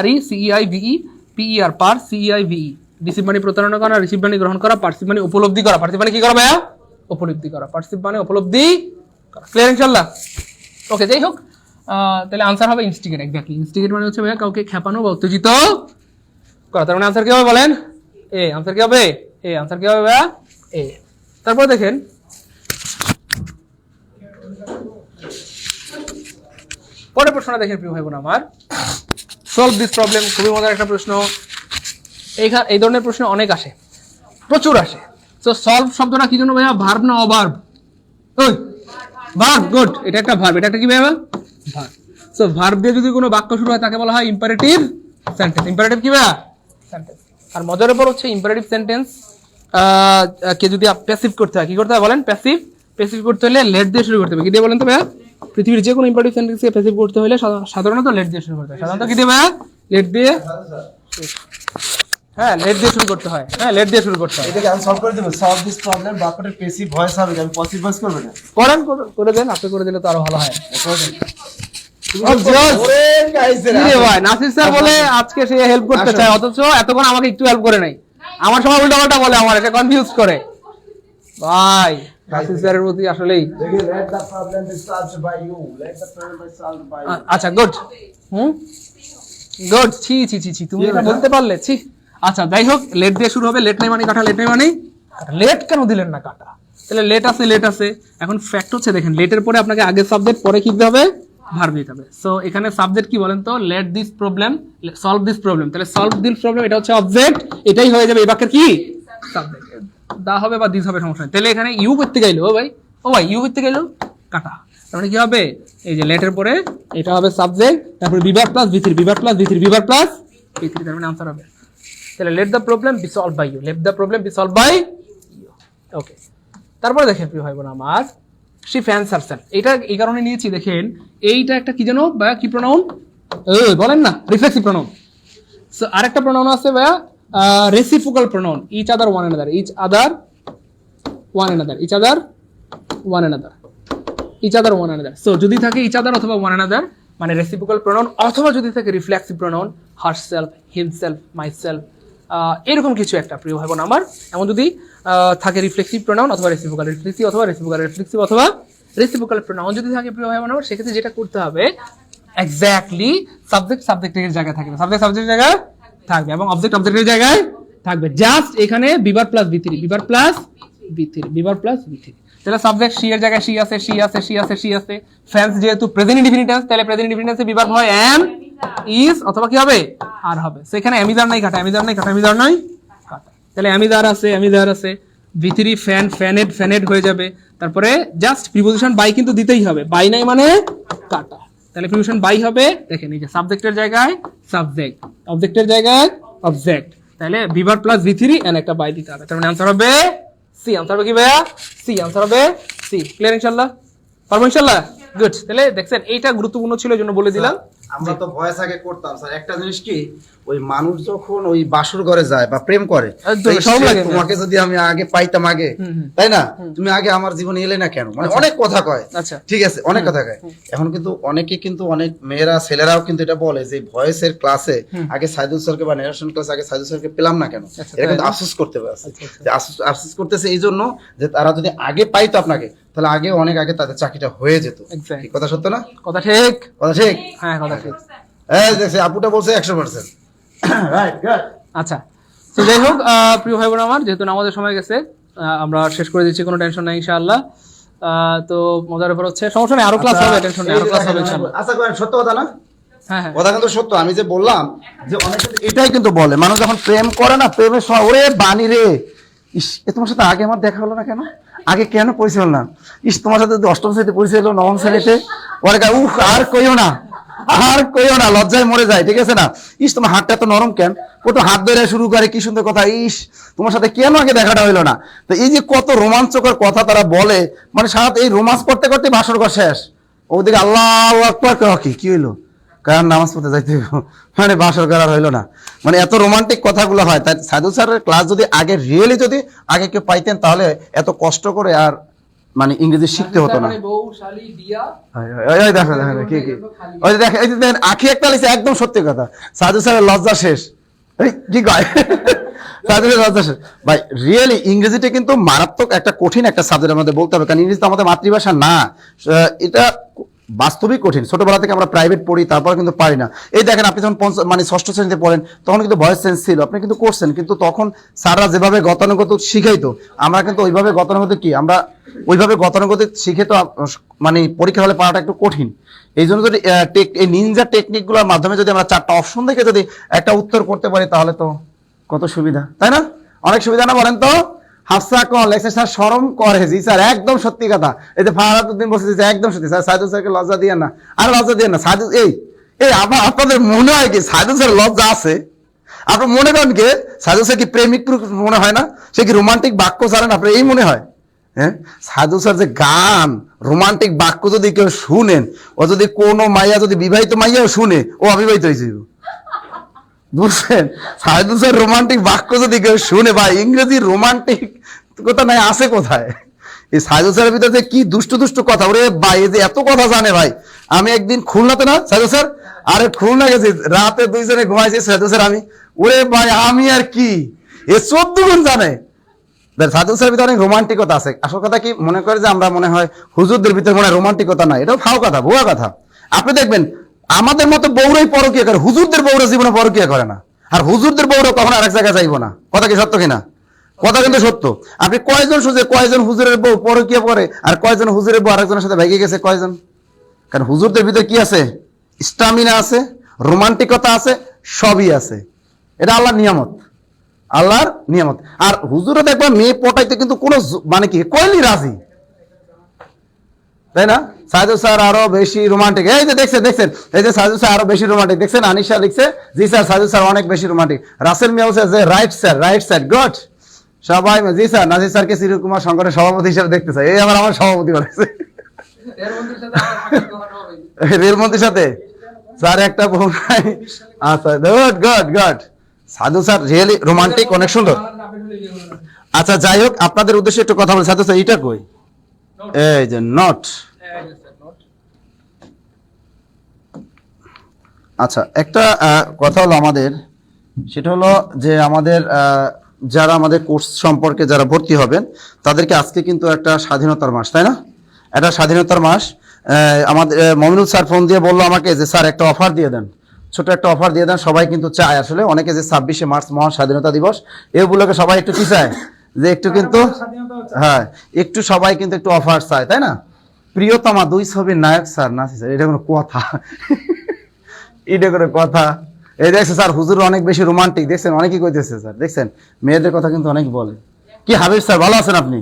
RE CEI BE, PER per, CEI BE। Deceive মানে প্রতারণা করা, রিসিভ মানে গ্রহণ করা, পারসিভ মানে উপলব্ধি করা। পারসিভ মানে কি করা ভাইয়া? উপলব্ধি করা। পারসিভ মানে উপলব্ধি করা। ক্লিয়ার ইনশাআল্লাহ? ওকে, যাই হোক, তাহলে আনসার হবে ইনস্টিগেট। এক্স্যাক্টলি, ইনস্টিগেট মানে হচ্ছে ভাইয়া কাউকে খেপানো বা উত্তেজিত করা। তার মানে আনসার কি হবে বলেন? এ। আনসার কি হবে? এ। আনসার কি হবে ভাইয়া? এ। তারপর দেখেন, পরের প্রশ্নটা দেখেন প্রিয় ভাই বোন আমার, সলভ দিস প্রবলেম। খুবই মজার একটা প্রশ্ন। এই ধরনের প্রশ্ন অনেক আসে, প্রচুর আসে। তো সলভ শব্দটা কি জন্য ভাইয়া? ভার্ব না অভার্ব? ওই ভার্ব, গুড। এটা একটা ভার্ব। এটা একটা কি ভাইয়া? ভার্ব। সো ভার্ব দিয়ে যদি কোনো বাক্য শুরু হয় তাকে বলা হয় ইম্পারেটিভ সেন্টেন্স। ইম্পারেটিভ কি ভাইয়া? সেন্টেন্স। আর মজার ব্যাপার হচ্ছে ইম্পারেটিভ সেন্টেন্স কে যদি প্যাসিভ করতে হয়, কি করতে হয় বলেন? প্যাসিভ করতে হলে লেট দিয়ে শুরু করতে হবে। কি দিয়ে বলেন তো ভাইয়া? পৃথিবীর যে কোনো ইম্পারেটিভ সেন্টেন্সকে প্যাসিভ করতে হলে সাধারণত লেট দিয়ে শুরু করতে হয়। সাধারণত কি দিয়ে ভাইয়া? লেট দিয়ে। হ্যাঁ, লেট দিয়ে শুরু করতে হয়। হ্যাঁ, লেট দিয়ে শুরু করতে হয়। এটাকে আমি সলভ করে দেব। সলভ দিস প্রবলেম, বাক্যটার প্যাসিভ ভয়েস হবে, আমি পজিটিভ ভয়েস করব না। করে দেন, আপনি করে দিলে তো আরো ভালো হয়। নাসির স্যার বলে আজকে সে হেল্প করতে চায়, অথচ এতক্ষণ আমাকে একটু হেল্প করে নাই। আমার সময় উল্টা পাল্টা বলে, আমার এটা কনফিউজ করে ভাই। নাসির স্যারের প্রতি আসলেই। আচ্ছা, গুড। গুড। ছি ছি ছি ছি, তুমি এটা বলতে পারলে? ছি। আচ্ছা, যাই হোক, লেট দিয়ে শুরু হবে। লেট নাই মানে কাটা, লেট নাই মানে কাটা। লেট কেন দিলেন না কাটা? তাহলে লেট আছে, লেট আছে। এখন ফ্যাক্ট হচ্ছে দেখেন, লেটের পরে আপনাকে আগে সাবজেক্ট, পরে কি দিতে হবে? ভার্ব দিতে হবে। সো এখানে সাবজেক্ট কি বলেন তো? Let this problem, solve this problem. তাহলে সলভ দিস প্রবলেম এটা হচ্ছে অবজেক্ট, এটাই হয়ে যাবে এই বাক্যের কি? সাবজেক্ট। দা হবে বা দিস হবে, সমস্যা নেই। তাহলে এখানে ইউ করতে গেলো, ও ভাই ইউ করতে গেলো কাটা। তার মানে কি হবে? এই যে লেটের পরে এটা হবে সাবজেক্ট, তারপরে বিভার প্লাস ভিথির, বিভার প্লাস ভিথির, বিভার প্লাস ভিথির। তার মানে আনসার হবে। তাহলে let the problem be solve by you, let the problem be solve by you. Okay, তারপরে দেখেন প্রিয় ভাই বোন আমার, শি ফ্যান্স হারসেলফ। এটা এই কারণে নিয়েছি, দেখেন এইটা একটা কি জানো ভাইয়া? কি প্রোনাউন বলেন না? Reflexive pronoun. সো আরেকটা প্রোনাউন আছে ভাইয়া reciprocal pronoun, each other one another, each other one another, each other one another, each other one another. So যদি থাকে ইচ আদার অথবা ওয়ান অ্যানাদার মানে রেসিপ্রোকাল প্রোনাউন, অথবা যদি থাকে reflexive pronoun, herself, himself, myself, এরকম কিছু একটা প্রিয় ভাই বোন আমার। এমন যদি থাকে রিফ্লেক্সিভ প্রোনাউন অথবা রেসিপ্রোকাল, রিফ্লেক্সিভ অথবা রেসিপ্রোকাল, রিফ্লেক্সিভ অথবা রেসিপ্রোকাল প্রোনাউন যদি থাকে প্রিয় ভাই বোন আমার, সেক্ষেত্রে যেটা করতে হবে এক্স্যাক্টলি সাবজেক্টের জায়গায় থাকবে, সাবজেক্টের জায়গায় থাকবে, এবং অবজেক্টের জায়গায় থাকবে। জাস্ট এখানে বিভার প্লাস ভিথিরি, বিভার প্লাস ভিথিরি, বিভার প্লাস ভিথিরি। তাহলে সাবজেক্ট সি এর জায়গায় সি আছে, সি আছে, সি আছে, সি আছে। ফ্যান্স যেহেতু প্রেজেন্ট ইনডিফিনিট টেন্স, তাহলে প্রেজেন্ট ইনডিফিনিট টেন্সে বিভার হয় এম, ইজ অথবা কি হবে? আর হবে। সেখানে অ্যামিদার নাই কাটা, অ্যামিদার নাই কাটা, অ্যামিদার নাই কাটা। তাহলে অ্যামিদার আছে, অ্যামিদার আছে। ভিথিরি ফ্যান, ফ্যানেড, ফ্যানেড হয়ে যাবে। তারপরে জাস্ট প্রিপোজিশন বাই কিন্তু দিতেই হবে, বাই নাই মানে কাটা। তাহলে প্রিপোজিশন বাই হবে, দেখেন এই যে সাবজেক্টের জায়গায় সাবজেক্ট, অবজেক্টের জায়গায় অবজেক্ট। তাহলে বিভার প্লাস ভিথিরি এন্ড একটা বাই দিতে হবে। তার মানে आंसर হবে সি। आंसर হবে কি ভাইয়া? সি। आंसर হবে সি। ক্লিয়ার ইনশাআল্লাহ? পারবো ইনশাআল্লাহ? গুড। তাহলে দেখছেন এইটা গুরুত্বপূর্ণ ছিল, জন্য বলে দিলাম। আমরা তো ভয়েস আগে করতাম স্যার। একটা জিনিস কি, ওই মানুষ যখন ওই বাসর ঘরে যায় বা প্রেম করে, তোমাকে যদি আমি আগে পাইতাম আগে, তাই না? তুমি আগে আমার জীবনে এলে না কেন, মানে অনেক কথা কয়। আচ্ছা, ঠিক আছে, অনেক কথা কয়। এখন কিন্তু অনেকে কিন্তু অনেক মেয়েরা ছেলেরাও কিন্তু এটা বলে যে ভয়েসের ক্লাসে আগে সাইদুল স্যারকে বা নেরেশন ক্লাসে আগে সাইদুল স্যারকে পেলাম না কেন, এটা কিন্তু আফসোস করতে পারছে। আফসোস করতেছে এই জন্য যে তারা যদি আগে পাইতো আপনাকে, তাহলে আগে অনেক আগে তাদের চাকরিটা হয়ে যেত। কথা সত্য না? কথা ঠিক, কথা ঠিক। হ্যাঁ, কথা ঠিক। এই দেখছি আপুটা বলছে 100%। Right, good. আচ্ছা, তো যাই হোক প্রিয় ভাই বোন আমার, যেহেতু নামাজের সময় গেছে, আমরা শেষ করে দিচ্ছি, কোনো টেনশন নাই ইনশাআল্লাহ। তো মজার ব্যাপার হচ্ছে, সমস্যা নেই, আরো ক্লাস হবে, টেনশন নেই, আরো ক্লাস হবে ইনশাআল্লাহ। আচ্ছা করেন, সত্য কথা না? হ্যাঁ হ্যাঁ, কথা কিন্তু সত্য। আমি যে বললাম যে অনেকে এটাই কিন্তু বলে, মানুষ যখন প্রেম করে না, প্রেমের সময় ওরে বানি রে, ইস এ তোমার সাথে আগে আমার দেখা হলো না কেন, আগে কেন পরিচয় হলো না, ইস তোমার সাথে 8ম শ্রেণীতে পরিচয় হলো, 9ম শ্রেণীতে, ওরে উফ আর কইও না, আর কইও না, লজ্জায় মরে যায়, ঠিক আছে না? ইস তোমার হাতটা এত নরম কেন, কত হাত ধরে শুরু করে, কি সুন্দর কথা, ইস তোমার সাথে কেন আগে দেখাটা হইলো না। তো এই যে কত রোমাঞ্চকর কথা তারা বলে, মানে সারা এই রোমাঞ্চ করতে করতে বাসর ঘর শেষ, ওদিকে আল্লাহু আকবার কি হইলো, কারণ নামাজ পড়তে যাইতে হইলো, মানে বাসর করার হইলো না, মানে এত রোমান্টিক কথাগুলো হয়। তাই সাইদুল স্যারের ক্লাস যদি আগে রিয়েলি যদি আগে কেউ পাইতেন, তাহলে এত কষ্ট করে আর মানে ইংরেজি শিখতে হতো না। দেখো দেখো কি কি, ওই দেখেন, এই যে দেখেন আখি একটা লিখছে, একদম সত্যি কথা, সাইদুল স্যারের লজ্জা শেষ। কি কয় সাইদুলের লজ্জা শেষ ভাই, রিয়েলি ইংরেজিটা কিন্তু মারাত্মক একটা কঠিন একটা সাবজেক্ট আমাদের বলতে হবে, কারণ ইংরেজি তো আমাদের মাতৃভাষা না, এটা বাস্তবিক কঠিন। ছোটবেলা থেকে আমরা প্রাইভেট পড়ি, তারপর কিন্তু পারি না। এই দেখেন আপনি যখন মানে 6ষ্ঠ শ্রেণীতে পড়েন, তখন কিন্তু ভয়েস সেন্স ছিল, আপনি কিন্তু করছেন, কিন্তু তখন স্যাররা যেভাবে গতানুগত শিখাইতো, আমরা কিন্তু ওইভাবে গতানুগত আমরা ওইভাবে গতানুগতিক শিখে তো মানে পরীক্ষা হলে পাওয়াটা একটু কঠিন। এই জন্য যদি এই নিনজা টেকনিক গুলোর মাধ্যমে যদি আমরা 4টা অপশন দেখে যদি একটা উত্তর করতে পারি, তাহলে তো কত সুবিধা, তাই না? অনেক সুবিধা না, বলেন তো? হাফসা কল লেখছে স্যার শরম করে, জি স্যার একদম সত্যি কথা। এই যে ফারাদউদ্দিন বলছে একদম সত্যি স্যার, সাইদুল স্যারকে লজ্জা দিয়ে না, আর লজ্জা দিয়ে না। সাইদুল এই আপনাদের মনে হয় কি সাইদুল স্যার লজ্জা আছে? আপনার মনে করেন কি সাইদুল স্যার কি প্রেমিক মনে হয় না? সে কি রোমান্টিক বাক্য জানেন আপনার, এই মনে হয়? হ্যাঁ, সাইদুল স্যার যে গান, রোমান্টিক বাক্য যদি কেউ শুনেন, ও যদি কোনো মাইয়া যদি বিবাহিত মাইয়াও শুনে, ও অবিবাহিত হয়েছে, বুঝছেন? সাইদুল স্যার রোমান্টিক বাক্য যদি কেউ শুনে, ভাই ইংরেজি রোমান্টিক কথা নাই আছে কোথায়? এই সাইদুল স্যারের ভিতরে যে কি দুষ্টু দুষ্টু কথা, ওরে ভাই এই যে এত কথা জানে ভাই। আমি একদিন খুলনাতে না সাইদুল স্যার, আরে খুলনা গেছি, রাতে 2 জনে ঘুমাইছি সাইদুল স্যার আমি, ওরে ভাই আমি আর কি, এ 14 গুণ জানে। সাইদুল স্যারের ভিতরে অনেক রোমান্টিকতা আছে। আসল কথা কি মনে করে যে আমরা মনে হয় হুজুরদের ভিতরে মনে হয় রোমান্টিকতা নাই, এটাও ফাও কথা, ভুয়া কথা। আপনি দেখবেন আমাদের মতো বউরাই পরকীয়া করে, হুজুরদের বউরা জীবনে পরকীয়া করে না, আর হুজুরদের বউরা কখনো আরেক জায়গায় যাইবো না। কথা কি সত্য কিনা? কথা কিন্তু সত্য। আপনি কয়জন হুজুরের বউ পরকীয়া করে, আর কয়জন হুজুরের বউ আরেকজনের সাথে ভেগে গেছে, কয়জন? কারণ হুজুরদের ভিতরে কি আছে? স্টামিনা আছে, রোমান্টিকতা আছে, সবই আছে। এটা আল্লাহর নিয়ামত, আল্লাহর নিয়ামত। আর হুজুরে দেখবা মেয়ে পটাইতে কিন্তু কোনো মানে কি কইলি রাজি, তাই না? সাইদুল স্যার আরো বেশি রোমান্টিক, এই যে দেখছেন এই যে সাইদুল স্যার আরো বেশি রোমান্টিক, দেখছেন? আনিশা লিখছে জি স্যার সাইদুল স্যার অনেক বেশি রোমান্টিক। রাসেল মিয়া বলছে যে রাইট স্যার গুড। সবাই জি স্যার, নাজির স্যারকে শ্রী কুমার সংগঠনের সভাপতি হিসেবে দেখতে চাই। এই আমার সভাপতি বলেছে রেলমন্ত্রীর সাথে স্যার একটা বউ নাই। আচ্ছা good. Saidul sir really romantic, অনেক সুন্দর। আচ্ছা যাই হোক, আপনাদের উদ্দেশ্যে একটু কথা বলি। সাইদুল স্যার এটা কই? এই যে নট। আচ্ছা একটা কথা হলো আমাদের, সেটা হলো যে আমাদের যারা আমাদের কোর্স সম্পর্কে যারা ভর্তি হবেন, তাদেরকে আজকে কিন্তু একটা স্বাধীনতার মাস, তাই না? একটা স্বাধীনতার মাস। আমাদের মমিনুল স্যার ফোন দিয়ে বললো আমাকে যে স্যার একটা অফার দিয়ে দেন, ছোট একটা অফার দিয়ে দেন। সবাই কিন্তু চায় আসলে, অনেকে যে 26শে মার্চ মহান স্বাধীনতা দিবস, এগুলোকে সবাই একটু কি চায় যে একটু কিন্তু, হ্যাঁ একটু সবাই কিন্তু একটু অফার চায়, তাই না? প্রিয়তমা 2 ছবির নায়ক স্যার নাসি স্যার, এটা কোনো কথা? এটা কোনো কথা? এই দেখছেন স্যার হুজুর অনেক বেশি রোমান্টিক, দেখছেন অনেকেই কইতেছে স্যার, দেখছেন মেয়েদের কথা কিন্তু অনেক বলে। কি হাবিব স্যার ভালো আছেন আপনি?